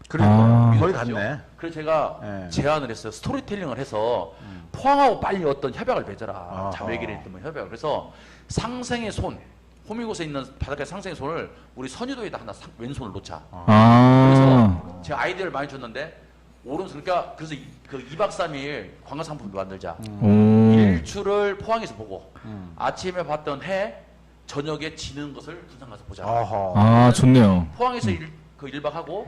그러니까 아. 거의 위도가 같죠? 같네. 그래서 제가 네. 제안을 했어요. 스토리텔링을 해서 포항하고 빨리 어떤 협약을 맺어라. 아하. 자매기를 했던 협약을. 그래서 상생의 손, 호미곶에 있는 바닷가의 상생의 손을 우리 선유도에다 하나 왼손을 놓자. 아. 그래서 제가 아이디어를 많이 줬는데 오른손 그러니까 그래서 그 2박 3일 관광 상품도 만들자. 오. 일출을 포항에서 보고 아침에 봤던 해 저녁에 지는 것을 군산 가서 보자. 어허. 아, 좋네요. 포항에서 그 1박 하고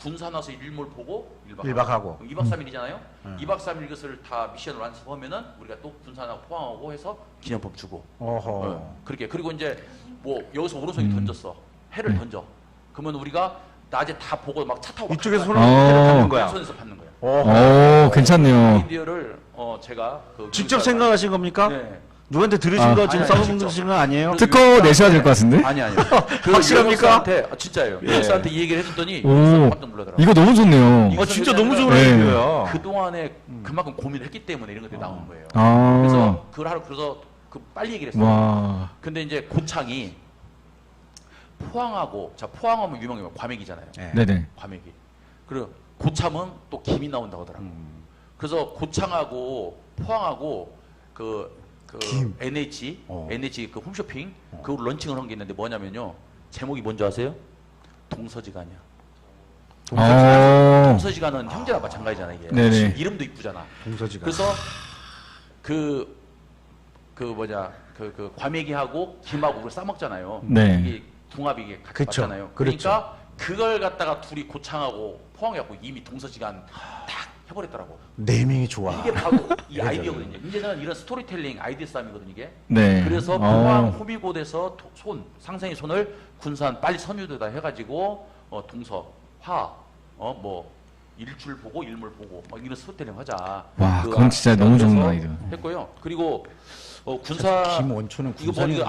군산 와서 일몰 보고 1박, 일박 하고. 2박 3일이잖아요. 2박 3일 이것을 다 미션을 완수하면은 우리가 또 군산하고 포항하고 해서 기념품 주고. 어허. 그렇게 그리고 이제 뭐 여기서 오른손이 던졌어. 해를 던져. 그러면 우리가 낮에 다 보고 막 차 타고 이쪽에서 막 손을 어. 받는 거야. 왼손에서 받는 거야. 어허. 오, 괜찮네요. 아이디어를 제가 직접 생각하신 겁니까? 네. 누구한테 들으신 아. 거 지금 아니, 아니, 써보신 거 아니에요? 그 특허 유학사한테- 내셔야 될 것 같은데? 아니. 확실합니까? 진짜예요. 예. 유학사한테 이 얘기를 해줬더니 오. 유학사가 깜짝 놀라더라고요. 이거 너무 좋네요. 진짜 너무 좋은 네. 아이디어야. 그 동안에 그만큼 고민을 했기 때문에 이런 것들이 나오는 거예요. 아. 그래서 그걸 하루 그래서 그 빨리 얘기를 했어요. 와. 근데 이제 고창이 포항하고 자 포항하면 유명해요. 과메기잖아요. 예. 네네. 과메기. 그리고 고참은 또 김이 나온다고 하더라고. 그래서 고창하고 포항하고 NH 그 홈쇼핑 그 런칭을 한 게 있는데 뭐냐면요. 제목이 뭔지 아세요? 동서지간이야. 동서지간은 형제나 마찬가지잖아 이게. 네네. 이름도 이쁘잖아. 동서지간. 그래서 그 과메기하고 김하고 그걸 싸먹잖아요. 네. 이게 궁합이 이게 같이 그쵸. 맞잖아요. 그렇죠. 그러니까 그걸 갖다가 둘이 고창하고 포항해갖고 이미 동서지간 딱 해버렸더라고. 네이밍이 좋아. 이게 바로 이 아이디어거든요. 이제는 이런 스토리텔링 아이디어 싸움이거든요, 이게. 네. 그래서 포항 호미곶에서 상생의 손을 군산 빨리 선유도다 해가지고 동서, 화, 일출 보고 일몰 보고 막 이런 스토리텔링 하자. 와, 그건 진짜 너무 좋은 아이디어. 했고요. 그리고 군산 김원초는 이거 군산이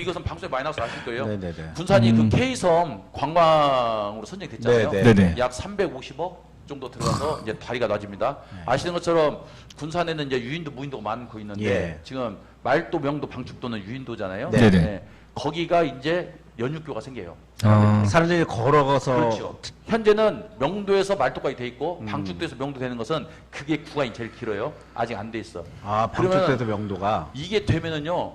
이것은 방송에 많이 나와서 아실 거예요. 네네네. 군산이 그 K섬 관광으로 선정됐잖아요. 네네. 약 350억 정도 들어가서 이제 다리가 놔집니다. 아시는 것처럼 군산에는 이제 유인도 무인도가 많고 있는데 예. 지금 말도 명도 방축도는 유인도잖아요. 네네. 거기가 이제 연육교가 생겨요. 사람들이 걸어가서 그렇죠. 현재는 명도에서 말도까지 돼 있고 방축도에서 명도 되는 것은 그게 구간이 제일 길어요. 아직 안 돼 있어. 방축대도 명도가 이게 되면은요.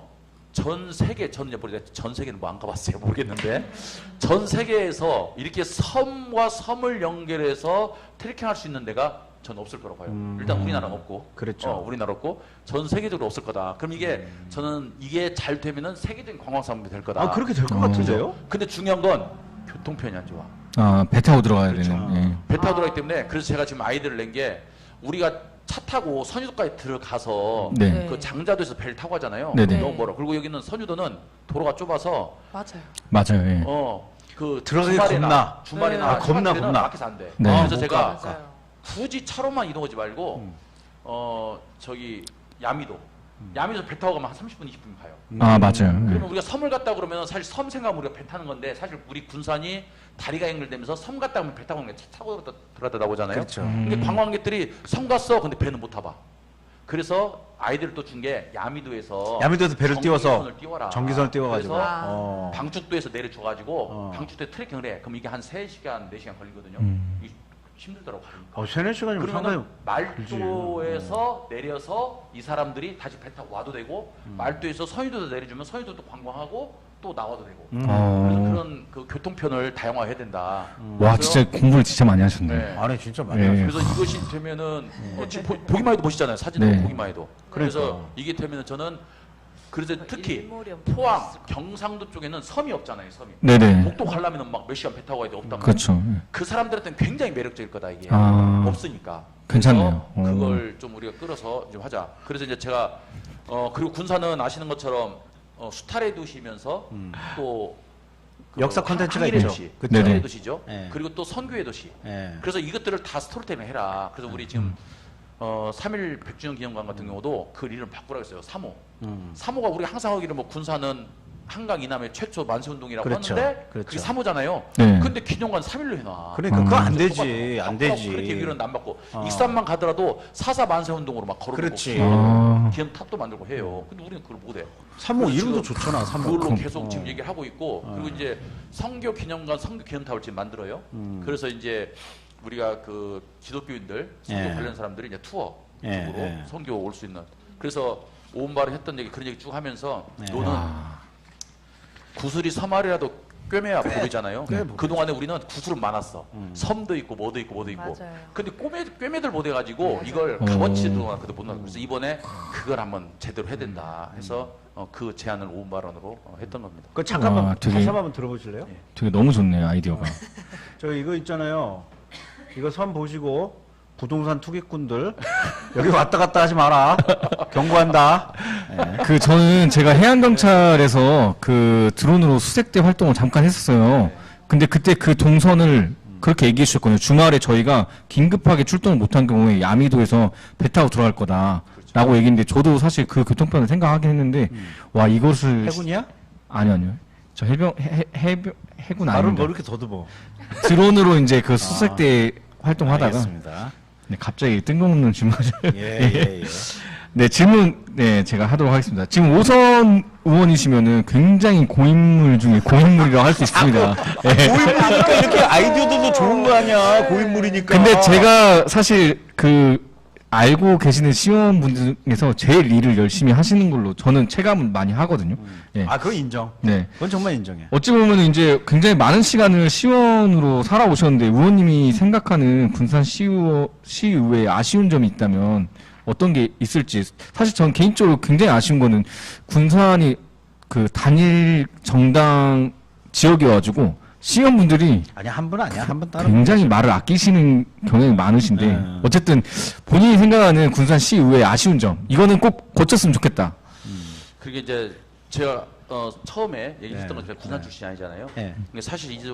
전 세계는 뭐 안 가봤어요. 모르겠는데 전 세계에서 이렇게 섬과 섬을 연결해서 트레킹할 수 있는 데가 전 없을 거라고 봐요. 일단 우리나라는 없고, 그렇죠. 우리나라 없고 전 세계적으로 없을 거다. 그럼 이게 저는 이게 잘 되면은 세계적인 관광 상품이 될 거다. 그렇게 될 것 같은데요? 근데 중요한 건 교통편이 안 좋아. 배 타고 들어가야 그렇죠. 되는. 예. 배 타고 들어가기 때문에 그래서 제가 지금 아이디어를 낸 게 우리가 차 타고 선유도까지 들어가서 네. 그 장자도에서 배를 타고 가잖아요. 네네. 너무 멀어. 그리고 여기는 선유도는 도로가 좁아서 맞아요. 맞아요. 예. 그 들어가기 겁나. 주말이나 아, 겁나, 휴가때는 겁나. 밖에서 안 돼. 네. 그래서 못 제가 가. 맞아요. 굳이 차로만 이동하지 말고 저기 야미도 야미도 배 타고 가면 한 30분 20분 가요. 맞아요. 그러면 우리가 섬을 갔다 그러면 사실 섬 생각하면 우리가 배 타는 건데 사실 우리 군산이 다리가 연결되면서 섬 갔다 오면 배 타고 오는 게 차 타고 들어갔다 나오잖아요. 그렇죠. 근데 관광객들이 섬 갔어. 근데 배는 못 타봐. 그래서 아이디어를 또 준 게 야미도에서 배를 띄워서 전기선을 띄워라. 전기선을 띄워가지고 그래서 방축도에서 내려줘가지고 방축도에 트레킹을 해. 그럼 이게 한 3시간, 4시간 걸리거든요. 이게 힘들더라고. 가니까. 3-4시간이면 그러면 상당히 말도에서 내려서 이 사람들이 다시 배 타고 와도 되고 말도에서 선유도도 내려주면 선유도도 관광하고 또 나와도 되고 그래서 그런 그 교통편을 다양화해야 된다. 와, 그래서 진짜 공부를 진짜 많이 하셨네. 네. 안에 진짜 많이 예. 하죠. 그래서 이것이 되면은 지금 보기만 해도 보시잖아요. 사진으로 네. 보기만 해도. 그래서 이게 되면은 저는 그래서 특히 일몰이 엄청 포항, 멋있을 것 경상도 쪽에는 섬이 없잖아요. 섬이. 네네. 복도 가려면 막 몇 시간 배 타고 가야 돼. 없단 말이에요. 그렇죠. 그 사람들한테는 굉장히 매력적일 거다 이게. 없으니까. 괜찮네요. 그래서 그걸 좀 우리가 끌어서 좀 하자. 그래서 이제 제가 그리고 군산은 아시는 것처럼 수탈의 도시면서 또 역사 콘텐츠가 항일의 있죠. 도시, 그쵸. 항일의 네네. 도시죠. 예. 그리고 또 선교의 도시. 예. 그래서 이것들을 다 스토리텔링 해라. 그래서 우리 지금 3.1 100주년 기념관 같은 경우도 그 이름 바꾸라고 했어요. 3호. 3호가 우리가 항상 하기를 뭐 군산은 한강 이남의 최초 만세운동이라고 그렇죠. 하는데 그렇죠. 그게 3호잖아요. 네. 근데 기념관 3일로 해놔. 그러니까 그거 안 그래서 되지. 똑같아. 안 그렇게 되지. 얘기는 안 받고 익산만 가더라도 4.4 만세운동으로 막 걸어놓고 그렇지. 기념탑도 만들고 해요. 근데 우리는 그걸 못해. 3호 그래서 이름도 지금 좋잖아. 3호. 그걸로 계속 지금 얘기를 하고 있고 그리고 이제 성교 기념관, 성교 기념탑을 지금 만들어요. 그래서 이제 우리가 그 기독교인들, 성교 예. 관련 사람들이 이제 투어 예, 쪽으로 예. 성교 올 수 있는. 그래서 오은바를 했던 얘기 그런 얘기 쭉 하면서 너는 구슬이 서말이라도 꿰매야 복이잖아요. 그 동안에 우리는 구슬은 많았어. 섬도 있고 뭐도 있고 뭐도 있고. 맞아요. 근데 꿰매들 못 해가지고 이걸 값어치도 그도 못 나고 그래서 이번에 그걸 한번 제대로 해야 된다 해서 그 제안을 오은발언으로 했던 겁니다. 그 잠깐만 와, 되게- 다시 한번 들어보실래요? 되게 너무 좋네요, 아이디어가. 저 이거 있잖아요. 이거 섬 보시고 부동산 투기꾼들 여기 왔다 갔다 하지 마라. 경고한다. 저는 제가 해양경찰에서 그 드론으로 수색대 활동을 잠깐 했었어요. 근데 그때 그 동선을 그렇게 얘기해 주셨거든요. 주말에 저희가 긴급하게 출동을 못한 경우에 야미도에서 배 타고 들어갈 거다라고 얘기했는데 저도 사실 그 교통편을 생각하긴 했는데 와, 이것을 해군이야? 아니요. 저 해군 말을 아닙니다. 뭐 이렇게 더듬어. 드론으로 이제 그 수색대 활동하다가 알겠습니다. 네, 갑자기 뜬금없는 질문을 예. 네, 질문, 네, 제가 하도록 하겠습니다. 지금 오선 의원이시면은 굉장히 고인물 중에 고인물이라고 할 수 있습니다. 네. 고인물이니까 이렇게 아이디어도 좋은 거 아니야. 고인물이니까. 근데 제가 사실 알고 계시는 시의원분들 중에서 제일 일을 열심히 하시는 걸로 저는 체감은 많이 하거든요. 예. 아, 그건 인정. 네. 그건 정말 인정해. 어찌 보면 이제 굉장히 많은 시간을 시의원으로 살아오셨는데 의원님이 생각하는 군산 시의회에 아쉬운 점이 있다면 어떤 게 있을지. 사실 전 개인적으로 굉장히 아쉬운 거는 군산이 단일 정당 지역이어가지고 시의원분들이 아니, 한 분 아니야. 한 분 따로. 굉장히 말을 아끼시는 경향이 많으신데 네. 어쨌든 본인이 생각하는 군산 시의회의 아쉬운 점 이거는 꼭 고쳤으면 좋겠다. 그게 이제 제가 처음에 얘기했던 네. 것처럼 군산 출신이 아니잖아요. 네. 근데 사실 이제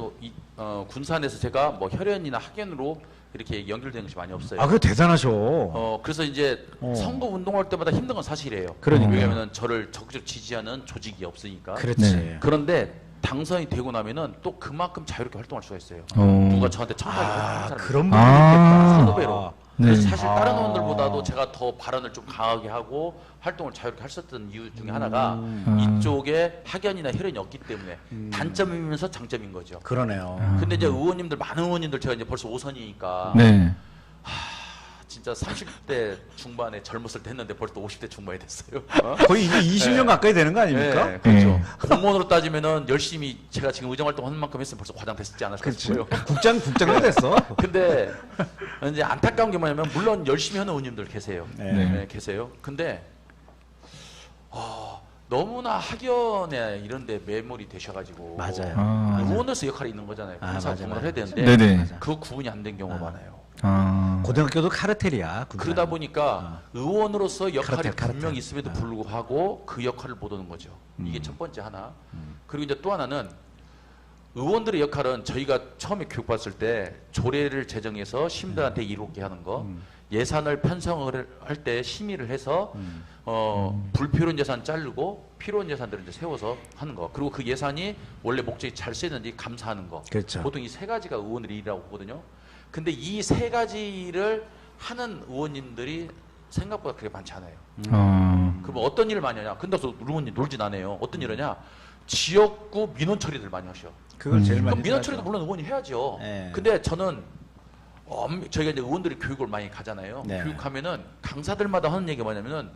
군산에서 제가 뭐 혈연이나 학연으로 이렇게 연결되는 것이 많이 없어요. 아, 그거 대단하셔. 그래서 이제 선거 운동할 때마다 힘든 건 사실이에요. 그러니까요. 왜냐하면 저를 적극적으로 지지하는 조직이 없으니까. 그렇지. 네. 그런데 당선이 되고 나면은 또 그만큼 자유롭게 활동할 수가 있어요. 어. 누가 저한테 청탁을 하는 아, 사람이 그런 분이 아. 있겠다. 선후배로. 네. 그래서 사실 다른 아. 의원들보다도 제가 더 발언을 좀 강하게 하고 활동을 자유롭게 할 수 있었던 이유 중에 하나가 이쪽에 학연이나 혈연이 없기 때문에 단점이면서 장점인 거죠. 그러네요. 근데 이제 의원님들 많은 의원님들 제가 이제 벌써 5선이니까 네. 진짜 30대 중반에 젊었을 때 했는데 벌써 50대 중반이 됐어요. 거의 이제 20년 가까이 되는 거 아닙니까? 네, 그렇죠. 네. 공무원으로 따지면은 열심히 제가 지금 의정 활동하는 만큼 했으면 벌써 과장 됐지 않았을까 그렇지. 싶어요. 국장도 됐어. 근데 이제 안타까운 게 뭐냐면 물론 열심히 하는 의원님들 계세요. 네. 네, 계세요. 근데 너무나 학연에 이런데 매몰이 되셔가지고 맞아요. 아. 의원으로서 역할이 있는 거잖아요. 아, 군사 맞아, 공무를 맞아. 해야 되는데 네네. 그 구분이 안 된 경우가 많아요. 아. 고등학교도 카르텔이야. 군산. 그러다 보니까 의원으로서 역할이 카르텔. 분명히 있음에도 불구하고 그 역할을 못 하는 거죠. 이게 첫 번째 하나. 그리고 이제 또 하나는 의원들의 역할은 저희가 처음에 교육받았을 때 조례를 제정해서 시민들한테 이롭게 하는 거, 예산을 편성을 할 때 심의를 해서 불필요한 예산 자르고 필요한 예산들을 이제 세워서 하는 거. 그리고 그 예산이 원래 목적이 잘 쓰였는지 감사하는 거. 그렇죠. 보통 이 세 가지가 의원들의 일이라고 보거든요. 근데 이 세 가지를 하는 의원님들이 생각보다 그렇게 많지 않아요. 그러면 어떤 일을 많이 하냐? 근데서 의원님 놀진 않아요. 어떤 일을 하냐? 지역구 민원 처리들 많이 하셔. 그걸 제일 많이 그럼 민원 하죠. 처리도 물론 의원이 해야죠. 네. 근데 저는 저희가 이제 의원들이 교육을 많이 가잖아요. 네. 교육하면은 강사들마다 하는 얘기가 뭐냐면은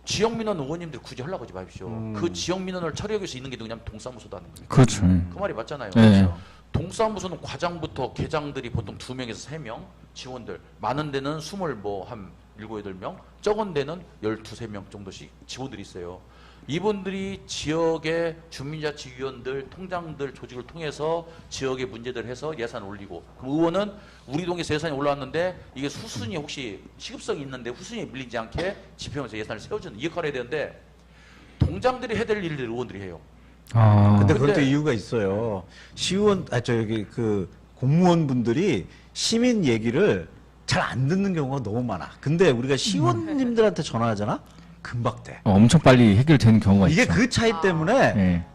지역 민원 의원님들 굳이 하려고 하지 마십시오. 그 지역 민원을 처리하기 위해서 있는 게 누구냐면 동사무소도 하는 거예요. 그렇죠. 그 말이 맞잖아요. 네. 그렇죠? 동사무소는 과장부터 계장들이 보통 2명에서 3명, 직원들 많은 데는 20한 7, 8명, 적은 데는 12, 13명 정도씩 직원들이 있어요. 이분들이 지역의 주민자치위원들, 통장들 조직을 통해서 지역의 문제들을 해서 예산을 올리고, 그럼 의원은 우리 동에서 예산이 올라왔는데 이게 수순이 혹시 시급성이 있는데 후순위에 밀리지 않게 지평에서 예산을 세워주는 이 역할을 해야 되는데 동장들이 해야 될 일들을 의원들이 해요. 아. 근데 그것도 근데- 이유가 있어요. 공무원분들이 시민 얘기를 잘 안 듣는 경우가 너무 많아. 근데 우리가 시의원님들한테 전화하잖아? 금방 돼. 엄청 빨리 해결되는 경우가 이게 있죠. 그 차이 때문에 네.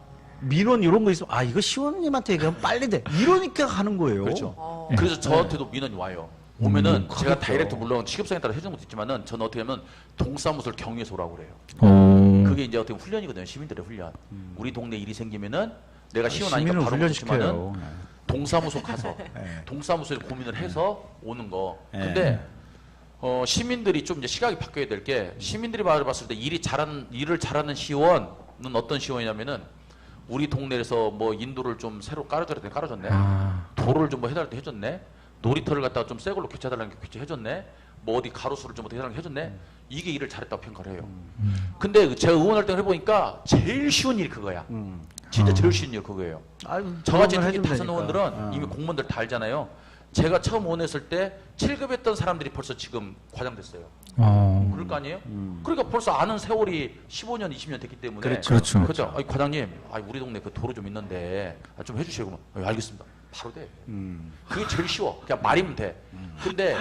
민원 이런 거 있으면 이거 시의원님한테 얘기하면 빨리 돼. 이러니까 하는 거예요. 그렇죠. 그래서 저한테도 민원이 와요. 오면은 제가 그렇죠. 다이렉트 물론 시급성에 따라 해주는 것도 있지만은 저는 어떻게 하면 동사무소를 경유해서 오라고 그래요. 오. 그게 이제 어떻게 보면 훈련이거든요. 시민들의 훈련. 우리 동네 일이 생기면은 내가 시원 하니까 시민을 바로 훈련시켜요. 못했지만은 동사무소 가서 네. 동사무소에 고민을 해서 오는 거. 네. 근데 시민들이 좀 이제 시각이 바뀌어야 될 게 시민들이 봤을 때 일을 잘하는 시의원은 어떤 시의원이냐면은 우리 동네에서 뭐 인도를 좀 새로 깔아줘야 돼 깔아줬네. 도로를 좀 뭐 해달라 때 해줬네. 놀이터를 갖다가 좀 새 걸로 교체해달라는 게 교체해줬네. 뭐 어디 가로수를 좀 어떻게 해달라는 게 해줬네. 이게 일을 잘했다고 평가를 해요. 근데 제가 의원할 때 해보니까 제일 쉬운 일이 그거야. 진짜 제일 쉬운 일이 그거예요. 아유, 저같이 그런 걸 특히 해주면 다섯 되니까. 의원들은 이미 공무원들 다 알잖아요. 제가 처음 의원했을 때 7급 했던 사람들이 벌써 지금 과장 됐어요. 그럴 거 아니에요? 그러니까 벌써 아는 세월이 15년, 20년 됐기 때문에. 그렇죠. 그렇죠. 아니, 과장님, 우리 동네 그 도로 좀 있는데 좀 해주시고 그러면 알겠습니다. 바로 돼. 그게 제일 쉬워. 그냥 말이면 돼. 근데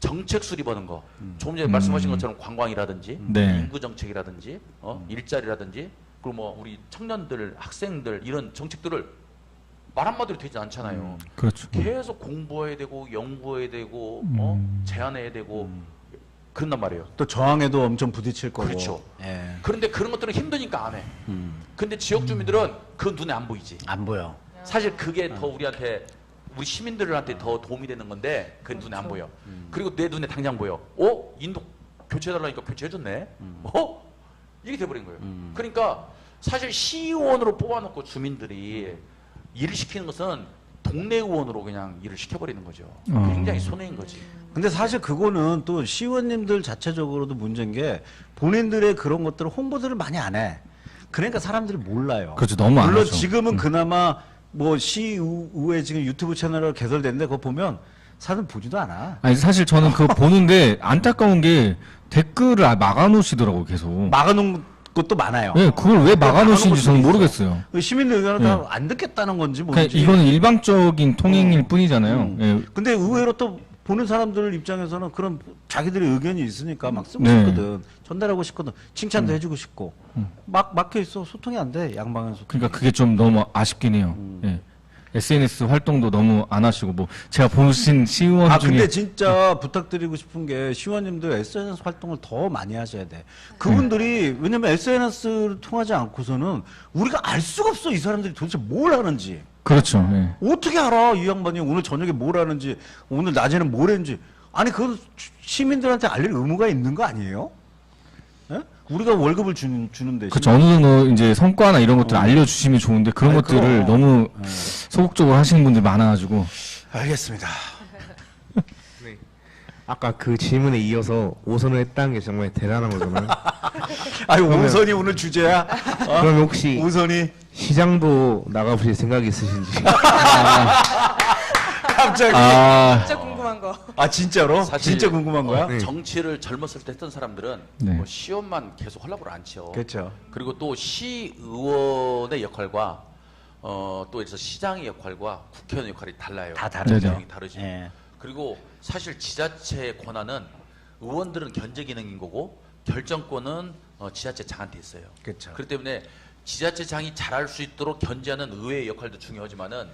정책 수립하는 거, 조금 전에 말씀하신 것처럼 관광이라든지 네. 인구 정책이라든지 일자리라든지 그리고 뭐 우리 청년들, 학생들 이런 정책들을 말 한마디로 되지 않잖아요. 그렇죠. 계속 공부해야 되고 연구해야 되고 제안해야 되고 그런단 말이에요. 또 저항에도 엄청 부딪힐 거고. 그렇죠. 예. 그런데 그런 것들은 힘드니까 안 해. 근데 지역 주민들은 그건 눈에 안 보이지. 안 보여. 사실 그게 더 우리한테 우리 시민들한테 더 도움이 되는 건데 그건 눈에 안 보여. 그리고 내 눈에 당장 보여. 인도 교체해달라니까 교체해줬네. 이게 돼버린 거예요. 그러니까 사실 시의원으로 뽑아놓고 주민들이 일을 시키는 것은 동네 의원으로 그냥 일을 시켜버리는 거죠. 굉장히 손해인 거지. 근데 사실 그거는 또 시의원님들 자체적으로도 문제인 게 본인들의 그런 것들을 홍보들을 많이 안 해. 그러니까 사람들이 몰라요. 그렇죠. 너무 안 물론 하죠. 지금은 그나마 뭐 시의회 지금 유튜브 채널을 개설됐는데 그거 보면 사람 보지도 않아. 아니 사실 저는 그거 보는데 안타까운 게 댓글을 막아놓으시더라고 계속. 막아놓은 것도 많아요. 예, 그걸 왜 막아놓으신지 것도 저는 있어. 모르겠어요. 시민들 의견을 다 안 듣겠다는 건지 그러니까 뭔지. 이거는 일방적인 통행일 뿐이잖아요. 예. 근데 의외로 또 보는 사람들 입장에서는 그런 자기들의 의견이 있으니까 막 쓰고 네. 싶거든. 전달하고 싶거든. 칭찬도 해주고 싶고. 막 막혀 있어. 소통이 안 돼. 양방향 소통. 그러니까 그게 좀 너무 아쉽긴 해요. 예. SNS 활동도 너무 안 하시고 뭐 제가 보신 시의원 중에 근데 진짜 부탁드리고 싶은 게 시의원님들 SNS 활동을 더 많이 하셔야 돼. 그분들이 왜냐면 SNS를 통하지 않고서는 우리가 알 수가 없어. 이 사람들이 도대체 뭘 하는지. 그렇죠. 예. 어떻게 알아? 이 양반이 오늘 저녁에 뭘 하는지, 오늘 낮에는 뭘 했는지. 아니, 그건 시민들한테 알릴 의무가 있는 거 아니에요? 예? 우리가 월급을 주는 대신. 그렇죠. 어느 정도 이제 성과나 이런 것들 을 알려주시면 좋은데 그런 아니, 것들을 그럼. 너무 소극적으로 하시는 분들 많아가지고. 알겠습니다. 네. 아까 그 질문에 이어서 5선을 했다는 게 정말 대단한 거잖아요. 아유, 오선이 오늘 주제야? 그럼 혹시 오선이? 시장도 나가보실 생각이 있으신지? 갑자기. 진짜 궁금한 거. 진짜로? 사실 진짜 궁금한 거야? 네. 정치를 젊었을 때 했던 사람들은 네. 뭐 시의원만 계속 하려고 안 쳐. 그렇죠. 그리고 또 시의원의 역할과 또 그래서 시장의 역할과 국회의원의 역할이 달라요. 다 다르죠. 네네. 굉장히 다르죠. 예. 그리고 사실 지자체의 권한은 의원들은 견제 기능인 거고 결정권은 지자체장한테 있어요. 그렇죠. 그렇기 때문에 지자체장이 잘할 수 있도록 견제하는 의회의 역할도 중요하지만은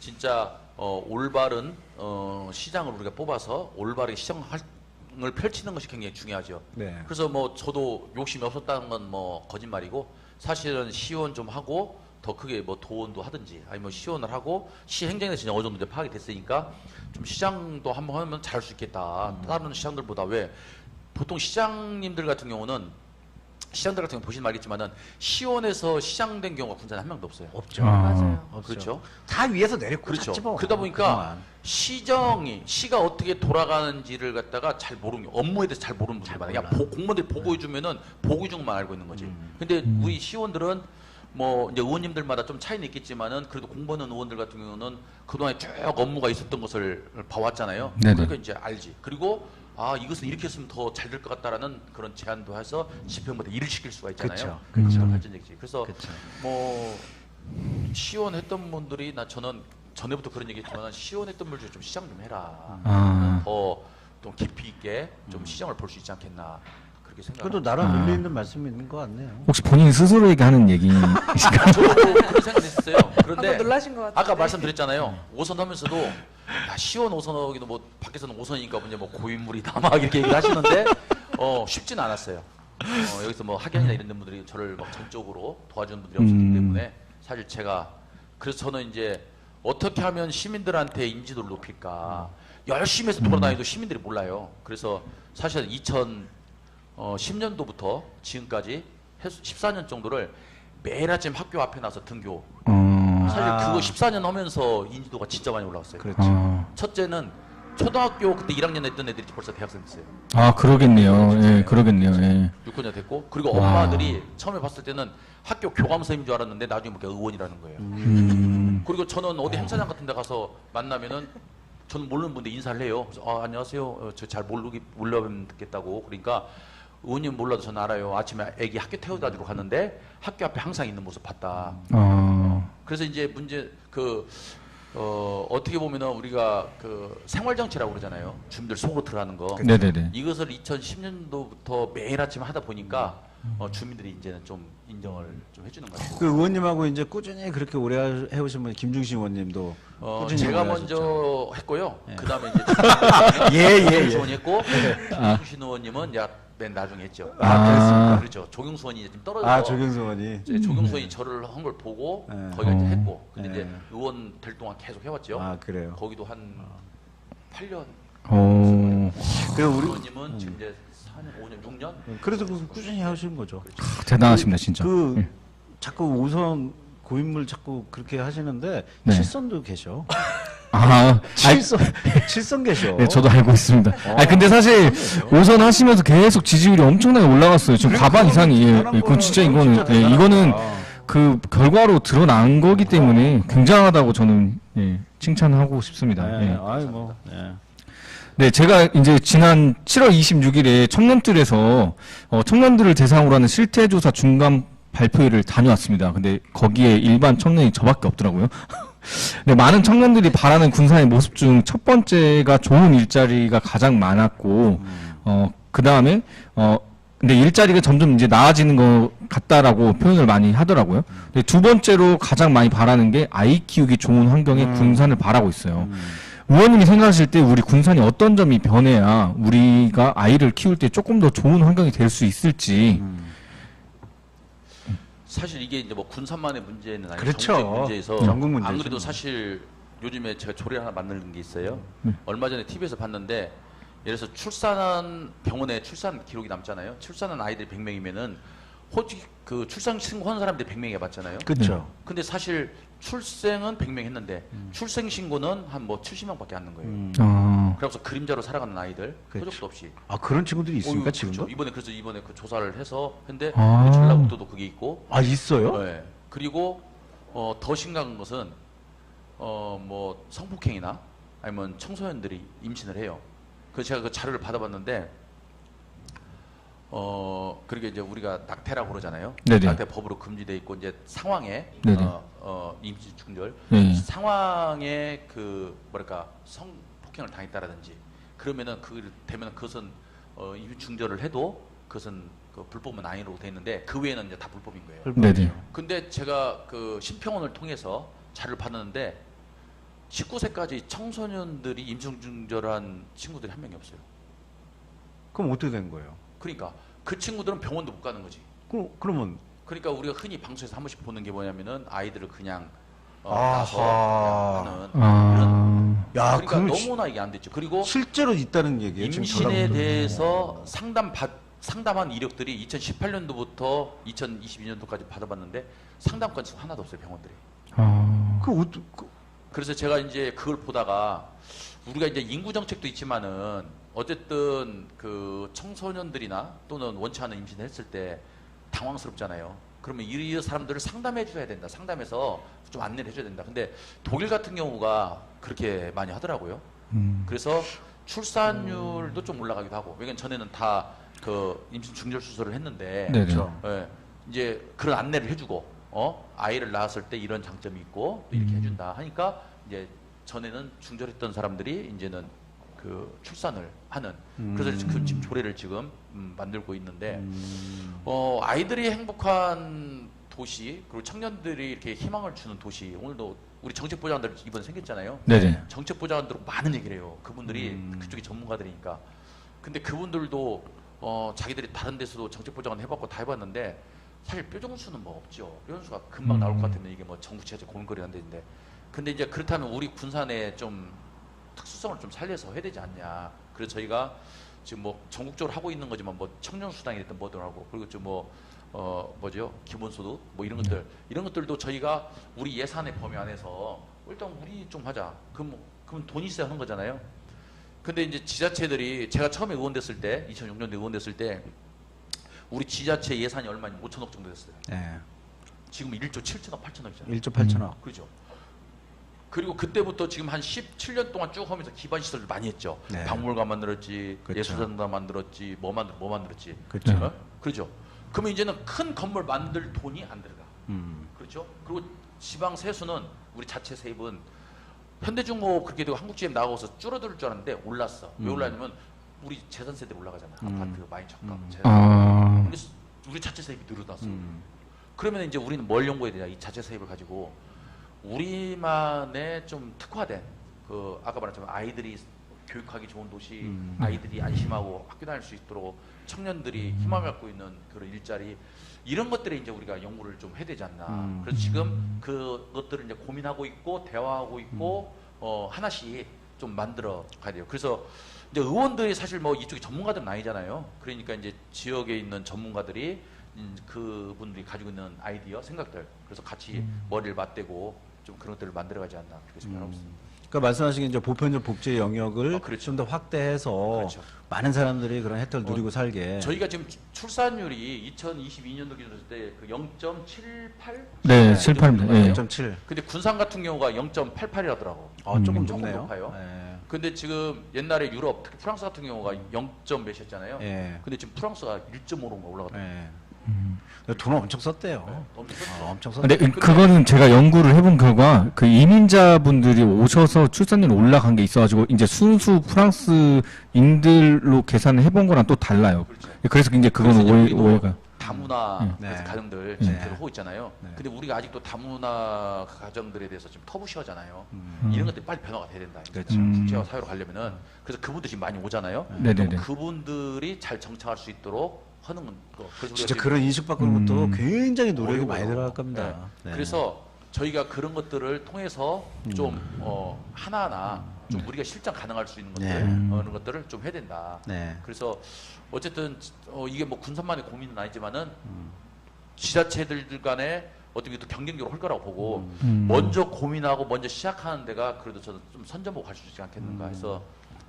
진짜 올바른 시장을 우리가 뽑아서 올바르게 시장을 펼치는 것이 굉장히 중요하죠. 네. 그래서 뭐 저도 욕심이 없었다는 건 뭐 거짓말이고 사실은 시의원 좀 하고 더 크게 뭐 도원도 하든지 아니면 시의원을 하고 시 행정에 대해서 어느 정도 이제 파악이 됐으니까 좀 시장도 한번 하면 잘할 수 있겠다. 다른 시장들보다 왜 보통 시장님들 같은 경우는 시장들 같은 경우 보시면 알겠지만은 시원에서 시장 된 경우가 군산에 한 명도 없어요. 없죠. 맞아요. 없죠. 그렇죠. 다 위에서 내렸고 그렇죠. 잤지 뭐. 그러다 보니까 그동안. 시가 어떻게 돌아가는지를 갖다가 잘 모르는 업무에 대해서 잘 모르는 분들 많아요. 그냥 공무원들이 보고해 주면은 보고해 준 것만 알고 있는 거지. 근데 우리 시의원들은 뭐 이제 의원님들마다 좀 차이는 있겠지만은 그래도 공부하는 의원들 같은 경우는 그동안에 쭉 업무가 있었던 것을 봐왔잖아요. 네네. 그러니까 이제 알지. 그리고 이것은 이렇게 했으면 더 잘 될 것 같다라는 그런 제안도 해서 집행부에 일을 시킬 수가 있잖아요. 그쵸. 그런 발전적이지. 그래서 그쵸. 뭐 시원 했던 분들이 저는 전에부터 그런 얘기했지만 시원 했던 분들 좀 시장 좀 해라. 더 좀 깊이 있게 좀 시장을 볼 수 있지 않겠나 그렇게 그래도 생각합니다. 나름 일리 있는 말씀이 있는 것 같네요. 혹시 본인 스스로에게 하는 얘기이신가요? 저도 그런 생각했어요. 그런데 방금 놀라신 것 같은데. 아까 말씀드렸잖아요. 5선 하면서도 야, 시원 5선하기도 뭐 밖에서는 5선이니까 이제 뭐 고인물이다 막 이렇게 얘기를 하시는데 쉽지는 않았어요. 여기서 뭐 학연이나 이런 분들이 저를 막 전적으로 도와주는 분들이 없었기 때문에 사실 제가 그래서 저는 이제 어떻게 하면 시민들한테 인지도를 높일까 열심히 해서 돌아다니도 시민들이 몰라요. 그래서 사실 2010년도부터 지금까지 14년 정도를 매일 아침 학교 앞에 나서 등교. 사실 그거 14년 하면서 인지도가 진짜 많이 올라왔어요. 그렇죠. 첫째는 초등학교 그때 1학년 했던 애들이 벌써 대학생 됐어요. 그러겠네요. 예, 그러겠네요. 예. 6학년 됐고 그리고 엄마들이 처음에 봤을 때는 학교 교감선생님인 줄 알았는데 나중에 보니까 의원이라는 거예요. 그리고 저는 어디 행사장 같은 데 가서 만나면은 저는 모르는 분들 인사를 해요. 그래서 안녕하세요. 저 잘 몰라뵙겠다고. 그러니까 의원님 몰라도 저는 알아요. 아침에 애기 학교 태워다 주러 갔는데 학교 앞에 항상 있는 모습 봤다. 그래서 이제 문제 어떻게 보면은 우리가 그 생활정치라고 그러잖아요. 주민들 속으로 들어가는 거. 네네네. 이것을 2010년도부터 매일 아침 하다 보니까 주민들이 이제는 좀 인정을 좀 해주는 것 같아요. 그 의원님하고 이제 꾸준히 그렇게 오래 해오신 분 김중식 의원님도 꾸준히 제가 오래 먼저 했고요. 그 다음에 이제 예. 의원이 했고 조경수 의원님은 맨 나중에 했죠. 그랬습니까? 그렇죠. 조경수 의원이 지금 떨어져서 아 조경수 의원이 이제 조경수 의원이 저를 한 걸 보고 네. 거기가 이제 했고 근데 네. 이제 의원 될 동안 계속 해왔죠. 아 그래요. 거기도 한 8년. 그 우리 의원님은 지금 이제 4년, 5년, 6년. 그래도 그 꾸준히 하시는 거죠. 대단하십니다, 진짜. 그 예. 자꾸 우선 고인물 자꾸 그렇게 하시는데 네. 칠선도 계셔. 아, 칠선 계셔. 네, 저도 알고 있습니다. 근데 사실 오선 하시면서 계속 지지율이 엄청나게 올라갔어요. 지금 과반 이상이. 예, 그건 진짜 이거는 이거는 그 결과로 드러난 거기 때문에 굉장하다고 저는 칭찬하고 싶습니다. 네, 예. 아이 뭐. 네. 네, 제가 이제 지난 7월 26일에 청년들에서 청년들을 대상으로 하는 실태조사 중간 발표회를 다녀왔습니다. 근데 거기에 일반 청년이 저밖에 없더라고요. 네, 많은 청년들이 바라는 군산의 모습 중 첫 번째가 좋은 일자리가 가장 많았고, 그 다음에, 근데 일자리가 점점 이제 나아지는 것 같다라고 표현을 많이 하더라고요. 근데 두 번째로 가장 많이 바라는 게 아이 키우기 좋은 환경의 군산을 바라고 있어요. 의원님이 생각하실 때 우리 군산이 어떤 점이 변해야 우리가 아이를 키울 때 조금 더 좋은 환경이 될 수 있을지. 사실 이게 이제 뭐 군산만의 문제는 아니고 그렇죠. 전국 문제에서 전국 문제죠. 안 그래도 사실 요즘에 제가 조례 하나 만드는 게 있어요. 얼마 전에 TV에서 봤는데 예를 들어서 출산한 병원에 출산 기록이 남잖아요. 출산한 아이들이 100명이면은 그 출산 신고한 사람들이 100명이 해봤잖아요. 그렇죠. 근데 사실 출생은 100명 했는데 출생 신고는 한 뭐 70명밖에 안 는 거예요. 그래서 그림자로 살아가는 아이들 그렇죠. 표적도 없이. 아 그런 친구들이 있습니까 어휴, 지금도? 그렇죠. 이번에 그 조사를 해서 했는데 아. 전라북도도 그게 있고. 아 있어요? 네. 그리고 더 심각한 것은 뭐 성폭행이나 아니면 청소년들이 임신을 해요. 그래서 제가 그 자료를 받아봤는데 그러게 이제 우리가 낙태라고 그러잖아요. 네네. 낙태 법으로 금지돼 있고 이제 상황에 네네. 임신 중절 네. 상황에 그 뭐랄까 성폭행을 당했다라든지 그러면은 그 되면 그것은 임신 중절을 해도 그것은 그 불법은 아니라고 돼 있는데 그 외에는 이제 다 불법인 거예요. 네네. 근데 제가 그 심평원을 통해서 자료를 받았는데 19세까지 청소년들이 임신 중절한 친구들이 한 명이 없어요. 그럼 어떻게 된 거예요? 그러니까 그 친구들은 병원도 못 가는 거지. 그러면 그러니까 우리가 흔히 방송에서 한 번씩 보는 게 뭐냐면은 아이들을 그냥 아하. 낳아서 그냥 하는 아, 야 그러니까 그럼 너무나 이게 안 됐죠. 그리고 실제로 있다는 얘기예요. 지금 임신에 전라북도에. 대해서 상담한 이력들이 2018년도부터 2022년도까지 받아봤는데 상담 건수가 하나도 없어요, 병원들이. 그래서 제가 이제 그걸 보다가 우리가 이제 인구 정책도 있지만은 어쨌든 그 청소년들이나 또는 원치 않은 임신을 했을 때 당황스럽잖아요. 그러면 이 사람들을 상담해 줘야 된다. 상담해서 좀 안내를 해줘야 된다. 근데 독일 같은 경우가 그렇게 많이 하더라고요. 그래서 출산율도 좀 올라가기도 하고. 왜냐면 전에는 다 그 임신 중절 수술을 했는데 네네. 예, 이제 그런 안내를 해주고 아이를 낳았을 때 이런 장점이 있고 또 이렇게 해준다 하니까 이제 전에는 중절했던 사람들이 이제는 그 출산을 하는 그래서 그 지금 조례를 지금 만들고 있는데 아이들이 행복한 도시 그리고 청년들이 이렇게 희망을 주는 도시 오늘도 우리 정책보좌관들 이번에 생겼잖아요. 네네. 정책보좌관들 많은 얘기를 해요. 그분들이 그쪽이 전문가들이니까. 근데 그분들도 자기들이 다른 데서도 정책보좌관 해봤고 다 해봤는데 사실 뾰족수는 뭐 없죠. 뾰족수가 금방 나올 것 같으면 이게 뭐 정부 체제 고민거리 안 되는데 근데 이제 그렇다면 우리 군산에 좀 특수성을 좀 살려서 해야 되지 않냐. 그래서 저희가 지금 뭐 전국적으로 하고 있는 거지만 뭐 청년수당이 됐든 뭐든 하고 그리고 좀 뭐죠 기본소득 뭐 이런 것들 이런 것들도 저희가 우리 예산의 범위 안에서 일단 우리 좀 하자. 그럼 돈 있어야 하는 거잖아요. 근데 이제 지자체들이 제가 처음에 의원 됐을 때 2006년도에 의원 됐을 때 우리 지자체 예산이 얼마냐 5천억 정도 됐어요. 네. 지금 1조 7천억 8천억이잖아요. 1조 8천억. 그렇죠. 그리고 그때부터 지금 한 17년 동안 쭉 하면서 기반 시설을 많이 했죠. 네. 박물관 만들었지, 그렇죠. 예술전당 만들었지, 뭐 만들었지. 그렇죠. 그렇죠. 그러면 이제는 큰 건물 만들 돈이 안 들어가. 그렇죠. 그리고 지방 세수는 우리 자체 세입은 현대중공업 그렇게 되고 한국GM 나가서 줄어들 줄 알았는데 올랐어. 왜 올랐냐면 우리 재산세들이 올라가잖아. 아파트 많이 적가. 우리 자체 세입이 늘어났어. 그러면 이제 우리는 뭘 연구해야 되냐? 이 자체 세입을 가지고 우리만의 좀 특화된 그 아까 말했지만 아이들이 교육하기 좋은 도시, 아이들이 안심하고 학교 다닐 수 있도록 청년들이 희망을 갖고 있는 그런 일자리 이런 것들에 이제 우리가 연구를 좀 해야 되지 않나. 그래서 지금 그것들을 이제 고민하고 있고 대화하고 있고 하나씩 좀 만들어 가야 돼요. 그래서 이제 의원들이 사실 뭐 이쪽이 전문가들은 아니잖아요. 그러니까 이제 지역에 있는 전문가들이 그분들이 가지고 있는 아이디어, 생각들 그래서 같이 머리를 맞대고 좀 그런 것들을 만들어가지 않나 그렇게 생각하고 있습니다. 그러니까 말씀하신 이제 보편적 복지 영역을 그렇죠. 좀 더 확대해서 그렇죠. 많은 사람들이 그런 혜택을 누리고 살게. 저희가 지금 출산율이 2022년도 기준으로 때 그 0.78? 네, 78입니다. 예. 0.7. 근데 군산 같은 경우가 0.88이라더라고. 조금 조금 높네요. 높아요. 네. 근데 지금 옛날에 유럽, 특히 프랑스 같은 경우가 0점 몇이었잖아요. 예. 근데 지금 프랑스가 1.5로인가 올라갔더라고요. 예. 돈을 엄청 썼대요. 엄청 썼죠. 엄청 근데 썼대. 그거는 제가 연구를 해본 결과 그 이민자분들이 오셔서 출산율이 올라간 게 있어가지고 이제 순수 프랑스인들로 계산을 해본 거랑 또 달라요. 그렇죠. 그래서 이제 그건 그래서 이제 우리도 오해가. 다문화 네. 그래서 가정들 네. 지금 하고 있잖아요. 네. 근데 우리가 아직도 다문화 가정들에 대해서 지금 터부시하잖아요. 이런 것들이 빨리 변화가 돼야 된다. 이제 그렇죠. 국제화 사회로 가려면은 그래서 그분들이 지금 많이 오잖아요. 네네네. 그럼 그분들이 잘 정착할 수 있도록 하는 거. 그래서 진짜 우리가 그런 인식 바꾸는 것도 굉장히 노력이 많이 어려워요. 들어갈 겁니다. 네. 네. 그래서 저희가 그런 것들을 통해서 좀 하나하나 좀 우리가 실전 가능할 수 있는 것들 네. 그런 것들을 좀 해야 된다. 네. 그래서 어쨌든 이게 뭐 군산만의 고민은 아니지만은 지자체들 간에 어떻게 또 경쟁적으로 할 거라고 보고 먼저 고민하고 먼저 시작하는 데가 그래도 저는 좀 선전보고 갈 수 있지 않겠는가 해서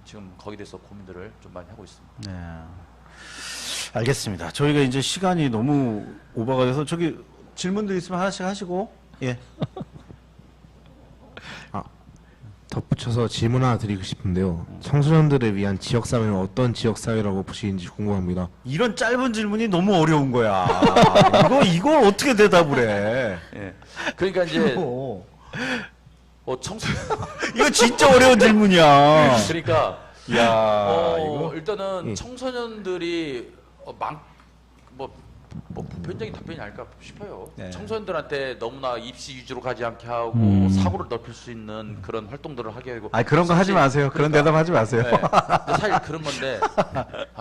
지금 거기에 대해서 고민들을 좀 많이 하고 있습니다. 네. 알겠습니다. 저희가 이제 시간이 너무 오버가 돼서 저기 질문들 있으면 하나씩 하시고 예. 덧붙여서 질문 하나 드리고 싶은데요. 청소년들을 위한 지역사회는 어떤 지역사회라고 보시는지 궁금합니다. 이런 짧은 질문이 너무 어려운 거야. 이걸 어떻게 대답을 해? 예. 그러니까 이제 이거 청소년 이거 진짜 어려운 질문이야. 그러니까 야, 이거 일단은 예. 청소년들이 보편적인 답변이 아닐까 싶어요. 네. 청소년들한테 너무나 입시 위주로 가지 않게 하고 사고를 넓힐 수 있는 그런 활동들을 하게 하고. 그런 거 하지 마세요. 그런 대답 하지 마세요. 네. 근데 사실 그런 건데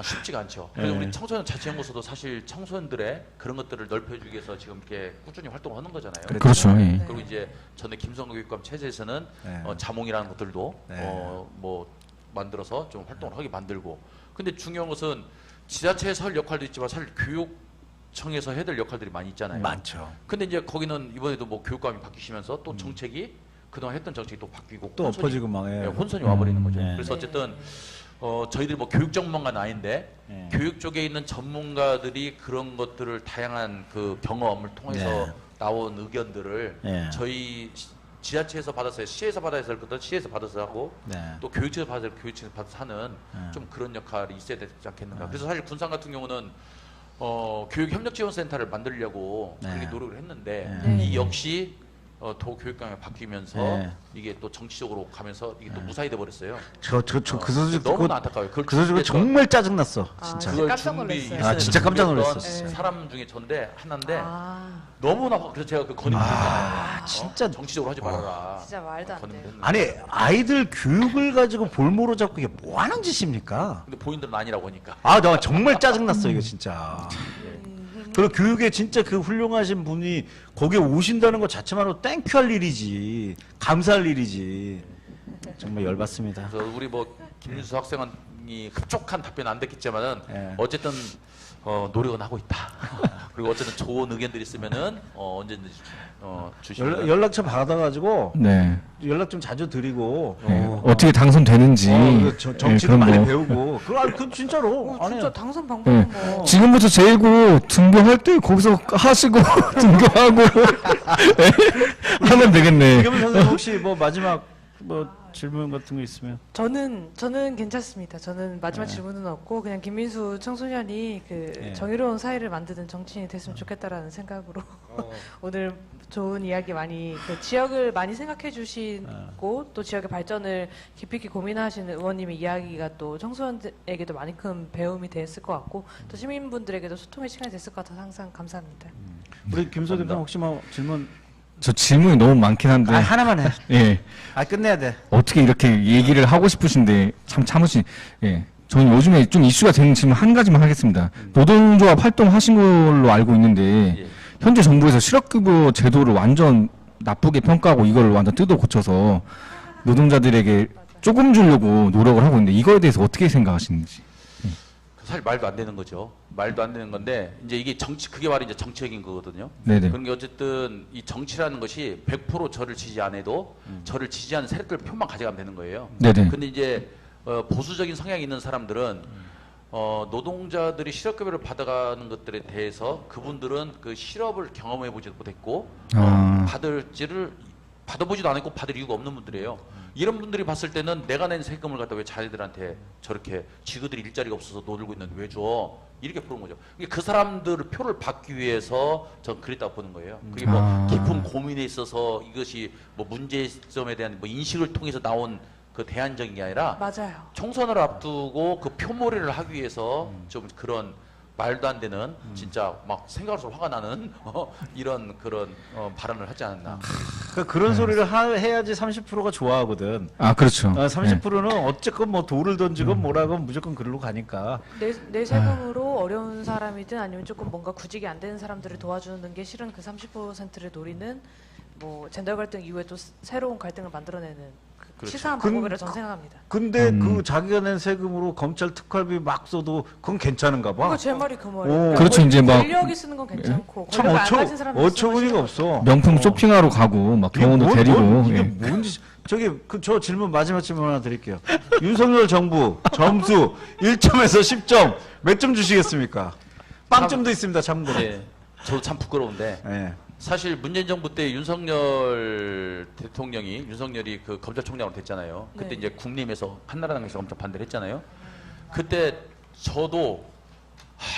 쉽지가 않죠. 그래서 네. 우리 청소년 자치연구소도 사실 청소년들의 그런 것들을 넓혀주기 위해서 지금 이렇게 꾸준히 활동을 하는 거잖아요. 그렇죠. 예. 그리고 이제 전에 김성근 교육감 체제에서는 네. 자몽이라는 것들도 네. 뭐 만들어서 좀 활동을 하게 만들고. 근데 중요한 것은 지자체에서 할 역할도 있지만 사실 교육청에서 해야 될 역할들이 많이 있잖아요. 많죠. 근데 이제 거기는 이번에도 뭐 교육감이 바뀌시면서 또 정책이 그동안 했던 정책이 또 바뀌고 또 혼선이- 엎어지고 막 해. 네, 혼선이 와버리는 거죠. 네. 그래서 어쨌든 저희들이 뭐 교육 전문가는 아닌데 네. 교육 쪽에 있는 전문가들이 그런 것들을 다양한 그 경험을 통해서 네. 나온 의견들을 네. 저희 지자체에서 받아서 시에서 받아야 될 것들 시에서 받아서 하고 네. 또 교육청에서 받아야 될 교육청에서 받아서 하는 좀 그런 역할이 있어야 되지 않겠는가. 그래서 사실 군산 같은 경우는 교육협력지원센터를 만들려고 네. 그렇게 노력을 했는데 네. 이 역시 도교육감이 바뀌면서 네. 이게 또 정치적으로 가면서 이게 또 무사히 돼 버렸어요. 그 소식 듣고 너무나 안타까워요. 그걸 그 소식 듣고 준비했던- 정말 짜증났어. 아, 진짜. 그걸 깜짝 놀랐어요. 아, 진짜 깜짝 놀랐어, 준비했던 진짜. 사람 중에 전데 하나인데 아, 너무나 그래서 제가 그 건의했잖아요. 진짜. 정치적으로 하지 말아라. 진짜 말도 안 돼요. 건의했는데. 아니 아이들 교육을 가지고 볼모로 잡고 이게 뭐 하는 짓입니까? 근데 본인들은 아니라고 하니까. 나 정말 짜증났어 이거 진짜. 그리고 교육에 진짜 그 훌륭하신 분이 거기에 오신다는 것 자체만으로 땡큐할 일이지, 감사할 일이지. 정말 열받습니다. 그래서 우리 뭐 김윤수 학생이 흡족한 답변은 안 됐겠지만은 예. 어쨌든 노력은 하고 있다. 그리고 어쨌든 좋은 의견들이 있으면은 언제든지 주시면 연락처 받아가지고 네. 연락 좀 자주 드리고. 어떻게 당선되는지 정치도 그런 많이 거. 배우고. 그건 진짜로. 안 진짜 해요. 당선 방법은 뭐 지금부터 재고 등교할 때 거기서 하시고 등교하고 하면 되겠네. 이겸 선생님 혹시 뭐 마지막 뭐 질문 같은 거 있으면. 저는 괜찮습니다. 저는 마지막 네. 질문은 없고 그냥 김민수 청소년이 그 네. 정의로운 사회를 만드는 정치인이 됐으면 좋겠다라는 생각으로 오늘 좋은 이야기 많이 그 지역을 많이 생각해 주시고 또 지역의 발전을 깊이 있게 고민하시는 의원님의 이야기가 또 청소년에게도 많이 큰 배움이 됐을 것 같고 또 시민분들에게도 소통의 시간이 됐을 것 같아서 항상 감사합니다. 우리 김소 대표 혹시 뭐 질문? 저 질문이 너무 많긴 한데. 하나만 해. 예. 끝내야 돼. 어떻게 이렇게 얘기를 하고 싶으신데 참 참으시. 예. 저는 요즘에 좀 이슈가 되는 질문 한 가지만 하겠습니다. 노동조합 활동하신 걸로 알고 있는데 예. 현재 정부에서 실업급여 제도를 완전 나쁘게 평가하고 이걸 완전 뜯어 고쳐서 노동자들에게 조금 주려고 노력을 하고 있는데 이거에 대해서 어떻게 생각하시는지. 사실 말도 안 되는 거죠. 말도 안 되는 건데 이제 이게 그게 바로 이제 정치적인 거거든요. 네네. 그런 게 어쨌든 이 정치라는 것이 100% 저를 지지 안 해도 저를 지지하는 세력들 표만 가져가면 되는 거예요. 네네. 근데 이제 보수적인 성향이 있는 사람들은 노동자들이 실업급여를 받아가는 것들에 대해서 그분들은 그 실업을 경험해 보지도 못했고 받아보지도 않았고 받을 이유가 없는 분들이에요. 이런 분들이 봤을 때는 내가 낸 세금을 갖다 왜 자기들한테 저렇게 지그들이 일자리가 없어서 노들고 있는데 왜 줘? 이렇게 보는 거죠. 그 사람들을 표를 받기 위해서 전 그랬다고 보는 거예요. 그게 뭐 깊은 고민에 있어서 이것이 뭐 문제점에 대한 뭐 인식을 통해서 나온 그 대안적인 게 아니라 맞아요. 총선을 앞두고 그 표몰이를 하기 위해서 좀 그런 말도 안 되는 진짜 막 생각해서 화가 나는 이런 그런 발언을 하지 않았나. 그런 소리를 해야지 30%가 좋아하거든. 아 그렇죠. 30%는 어쨌건 뭐 돌을 던지건 뭐라건 무조건 그걸로 가니까. 내 세금으로 어려운 사람이든 아니면 조금 뭔가 구직이 안 되는 사람들을 도와주는 게 실은 그 30%를 노리는 뭐 젠더 갈등 이후에 또 새로운 갈등을 만들어내는 그 그렇죠. 치사한 방법이라 저는 생각합니다. 근데 그 자기가 낸 세금으로 검찰 특활비 막 써도 그건 괜찮은가 봐. 그거 제 말이 그 말이에요. 그렇죠, 이제 막- 권력이 쓰는 건 괜찮고 참 권력 안 가진 사람이 어처구니가 없어. 명품 쇼핑하러 가고 막 병원도 데리고. 이게 예. 뭔지 저기 저 질문 마지막 질문 하나 드릴게요. 윤석열 정부 점수 1점에서 10점 몇 점 주시겠습니까? 빵점도 있습니다. 참고로. 네, 저도 참 부끄러운데 예. 사실 문재인 정부 때 윤석열이 그 검찰총장으로 됐잖아요. 그때 네. 이제 국림에서 한나라당에서 엄청 반대를 했잖아요. 그때 저도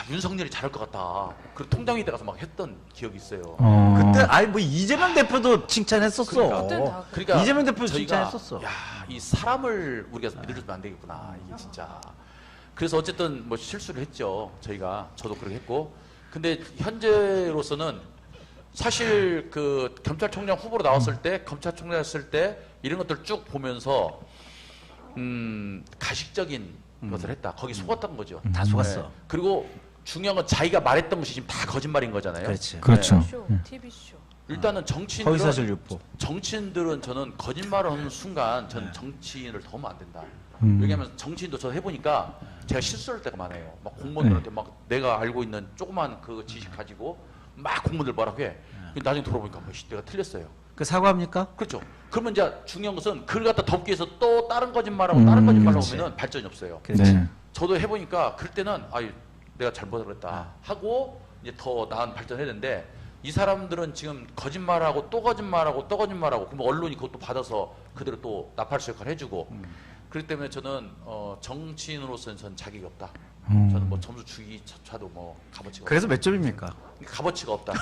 윤석열이 잘할 것 같다. 그리고 통장위대 가서 막 했던 기억이 있어요. 그때 아니 뭐 이재명 대표도 칭찬했었어. 그때는 다 그러니까 이재명 대표 저희가 칭찬했었어. 이 사람을 우리가 믿어주면 안 되겠구나. 이게 진짜. 그래서 어쨌든 뭐 실수를 했죠. 저도 그렇게 했고. 근데 현재로서는 사실 그 검찰총장 후보로 나왔을 때, 검찰총장 했을 때 이런 것들 쭉 보면서 가식적인 것을 했다. 거기 속았던 거죠. 다 속았어. 네. 그리고 중요한 건 자기가 말했던 것이 지금 다 거짓말인 거잖아요. 그렇지. 그렇죠. 쇼, TV 쇼. 일단은 허위사실 유포. 정치인들은 저는 거짓말을 하는 순간 저는 정치인을 더 하면 안 된다. 왜냐하면 정치인도 저 해보니까 제가 실수할 때가 많아요. 막 공무원들한테 막 내가 알고 있는 조그만 그 지식 가지고 막 공무원들 뭐라고 해. 근데 나중에 돌아보니까 내가 틀렸어요. 그 사과합니까? 그렇죠. 그러면 이제 중요한 것은 그걸 갖다 덮기 위해서 또 다른 거짓말하고 다른 거짓말하고 그렇지. 하면 발전이 없어요. 그렇지. 네. 저도 해보니까 그럴 때는 내가 잘못을 했다 하고 이제 더 나은 발전해야 되는데 이 사람들은 지금 거짓말하고 또 거짓말하고 또 거짓말하고 그럼 언론이 그것도 받아서 그대로 또 나팔수 역할을 해주고 그렇기 때문에 저는 정치인으로서는 전 자격이 없다. 저는 뭐 점수 주기조차도 뭐 값어치가 그래서 몇 점입니까? 값어치가 없다.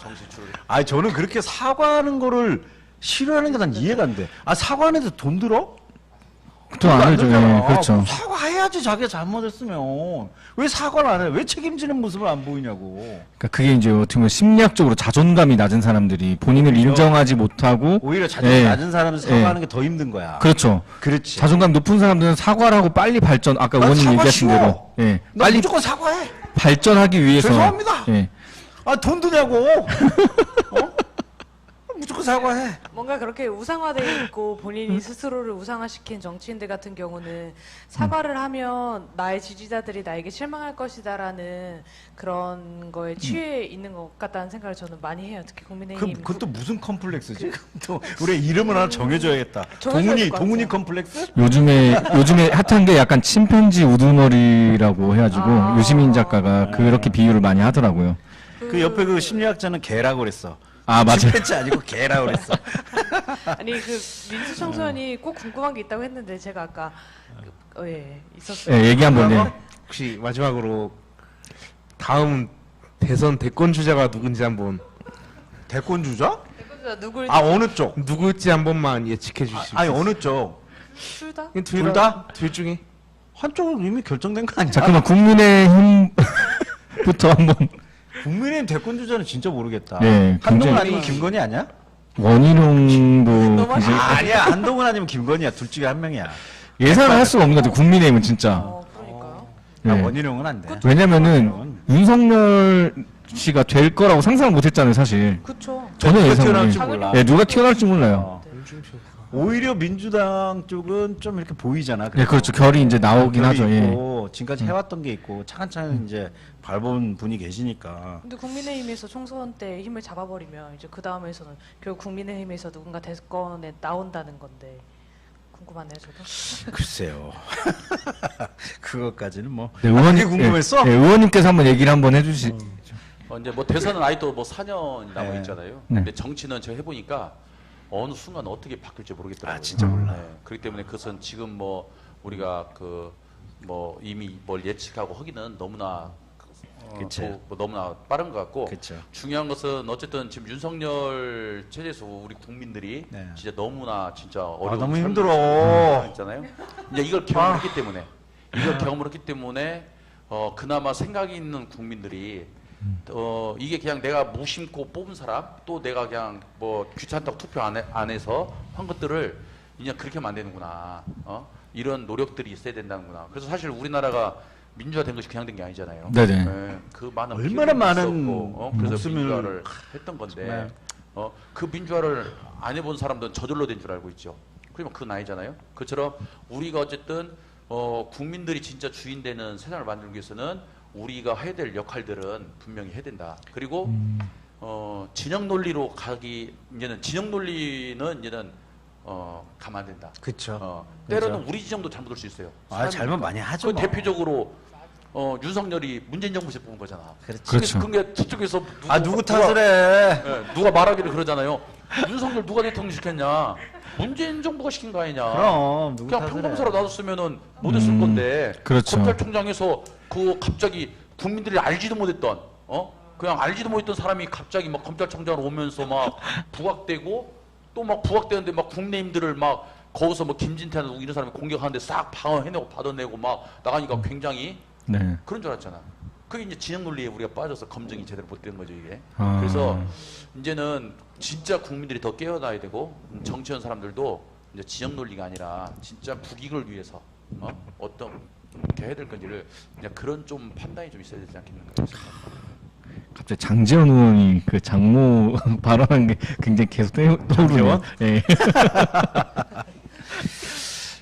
정치 줄. 아니 저는 그렇게 사과하는 거를 싫어하는 게 난 이해가 안 돼. 사과하는데 돈 들어? 또안 해줘. 예, 그렇죠. 사과해야지 자기가 잘못했으면 왜 사과를 안 해? 왜 책임지는 모습을 안 보이냐고. 그러니까 그게 이제 어떻게 보면 심리학적으로 자존감이 낮은 사람들이 본인을 인정하지 못하고 오히려 자존감 예. 낮은 사람은 사과하는 게 더 힘든 거야. 그렇죠. 그렇지. 자존감 높은 사람들은 사과를 하고 빨리 발전. 아까 난 의원님 사과 얘기하신 쉬워. 대로 예. 나 빨리 무조건 사과해. 발전하기 위해서 죄송합니다. 예. 돈 드냐고. 무조건 사과해. 뭔가 그렇게 우상화되어 있고 본인이 스스로를 우상화시킨 정치인들 같은 경우는 사과를 하면 나의 지지자들이 나에게 실망할 것이다라는 그런 거에 취해 있는 것 같다는 생각을 저는 많이 해요. 특히 국민의힘. 그것도 무슨 컴플렉스지? 또 우리 이름을 하나 정해줘야겠다. 정해줘야 될것 동훈이 같아요. 컴플렉스? 요즘에 핫한 게 약간 침팬지 우두머리라고 해가지고 아. 유시민 작가가 그렇게 비유를 많이 하더라고요. 그 옆에 그 심리학자는 개라고 그랬어. 아 맞아요. 침팬지 아니고 개라고 그랬어. 아니 그 민수 청소년이 꼭 궁금한 게 있다고 했는데 제가 아까 예 있었어요. 예, 얘기 한번 해. 혹시 마지막으로 다음 대선 대권 주자가 누군지 한번 대권 주자? 대표자 누굴 아 어느 쪽? 누굴지 한 번만 예측해 주시죠. 아니 어느 쪽? 둘 다? 둘 다? 둘 중에 한쪽은 이미 결정된 거 아니야? 잠깐만 국민의힘부터 한번 국민의힘 대권 주자는 진짜 모르겠다. 네, 한동훈 굉장히- 아니면 김건희 아니야? 원희룡도 너무 이제 아니야 한동훈 아니면 김건희야. 둘 중에 한 명이야. 예상을 할 수가 없는 것 같아요. 국민의힘은 진짜. 그러니까요. 아, 네. 원희룡은 안 돼. 왜냐면은 윤석열 씨가 될 거라고 상상을 못했잖아요, 사실. 그쵸. 전혀 누가 예상을. 튀어나올지 당연히. 몰라. 네, 누가 튀어나올지 몰라요. 오히려 민주당 쪽은 좀 이렇게 보이잖아. 네, 그렇죠. 결이 이제 나오긴 결이 하죠. 예. 있고, 지금까지 해왔던 게 있고 차근차근 이제 밟은 분이 계시니까. 근데 국민의힘에서 총선 때 힘을 잡아버리면 이제 그 다음에서는 결국 국민의힘에서 누군가 대권에 나온다는 건데 궁금하네요, 저도. 글쎄요. 그것까지는 뭐. 네, 아, 의원님, 그게 궁금했어? 네, 네, 의원님께서 한번 얘기를 한번 해주시. 이제 뭐 대선은 아직도 뭐 4년 남아 네. 있잖아요. 네. 근데 정치는 제가 해보니까 어느 순간 어떻게 바뀔지 모르겠더라고요. 아, 진짜 몰라. 네. 그렇기 때문에 그것은 지금 뭐 우리가 그 뭐 이미 뭘 예측하고 하기는 너무나 그치. 뭐 너무나 빠른 것 같고 그쵸. 중요한 것은 어쨌든 지금 윤석열 체제에서 우리 국민들이 네. 진짜 너무나 진짜 어려운 너무 삶을 힘들어. 살고 있잖아요. 이제 이걸 경험을 했기 때문에 이걸 경험을 했기 때문에 그나마 생각이 있는 국민들이 이게 그냥 내가 무심코 뽑은 사람 또 내가 그냥 뭐 귀찮다고 투표 안 해서 한 것들을 이제 그렇게 하면 안 되는구나. 이런 노력들이 있어야 된다는구나. 그래서 사실 우리나라가 민주화된 것이 그냥 된 게 아니잖아요. 네네. 네, 그 많은 얼마나 피해들이 많은 있었고, 그래서 목숨을 민주화를 했던 건데 정말. 그 민주화를 안 해본 사람들은 저절로 된 줄 알고 있죠. 그러면 그건 아니잖아요. 그처럼 우리가 어쨌든 국민들이 진짜 주인 되는 세상을 만들기 위해서는 우리가 해야 될 역할들은 분명히 해야 된다. 그리고 진영 논리로 가기 이제는 진영 논리는 이제는 가면 안 된다. 그쵸. 때로는 우리 지정도 잘못될 수 있어요. 아, 잘못 많이 하죠. 그 뭐. 대표적으로 윤석열이 문재인 정부에서 뽑은 거잖아. 그렇죠. 그게 저쪽에서 누구 탓을 해? 누가 말하기를 그러잖아요. 윤석열 누가 대통령 시켰냐? 문재인 정부가 시킨 거 아니냐? 그럼 누구 그냥 탓을 평범사로 해? 놔뒀으면은 못 했을 건데. 그렇죠. 검찰총장에서 그 갑자기 국민들이 알지도 못했던 그냥 알지도 못했던 사람이 갑자기 막 검찰총장으로 오면서 막 부각되고 또 막 부각되는데 막 국내임들을 막 거기서 뭐 김진태나 누구 이런 사람이 공격하는데 싹 방어해내고 받아내고 막 나가니까 굉장히 네. 그런 줄 알았잖아. 그게 이제 진영 논리에 우리가 빠져서 검증이 제대로 못 된 거죠 이게. 아. 그래서 이제는 진짜 국민들이 더 깨어나야 되고 정치하는 사람들도 이제 진영 논리가 아니라 진짜 국익을 위해서 어떻게 해야 될 건지를 그냥 그런 좀 판단이 좀 있어야 되지 않겠는가 싶습니다. 갑자기 장재원 의원이 그 장모 발언한 게 굉장히 계속 떠오르네요. 예.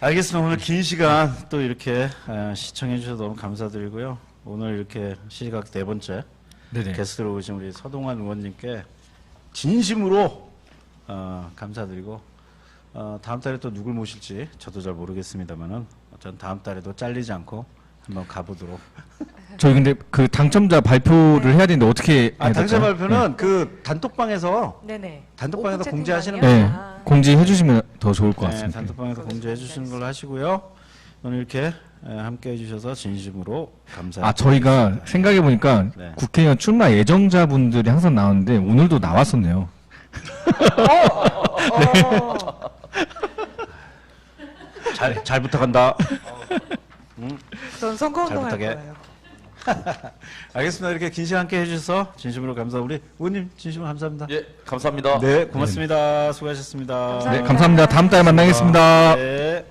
알겠습니다. 오늘 긴 시간 또 이렇게 시청해 주셔서 너무 감사드리고요. 오늘 이렇게 시각 네 번째 네네. 게스트로 오신 우리 서동환 의원님께 진심으로 감사드리고 다음 달에 또 누굴 모실지 저도 잘 모르겠습니다만은 전 다음 달에도 잘리지 않고 한번 가보도록. 저희 근데 그 당첨자 발표를 해야 되는데 어떻게 해야 당첨 될까요? 발표는 그 단톡방에서 네네. 단톡방에서 오픈 공지하시는 채팅방이요? 네, 아. 공지해 주시면 더 좋을 것 네, 같습니다. 단톡방에서 공지해 주시는 걸로 하시고요. 오늘 이렇게 함께 해주셔서 진심으로 감사합니다. 아, 저희가 생각해 보니까 네. 국회의원 출마 예정자분들이 항상 나왔는데 오늘도 나왔었네요. 잘 부탁한다. 전 선거운동 할 부탁해. 거예요. 알겠습니다. 이렇게 긴 시간 함께 해주셔서 진심으로 감사하고 우리 의원님 진심으로 감사합니다. 예, 감사합니다. 네, 고맙습니다. 수고하셨습니다. 감사합니다. 네, 감사합니다. 다음 달에 만나겠습니다. 네.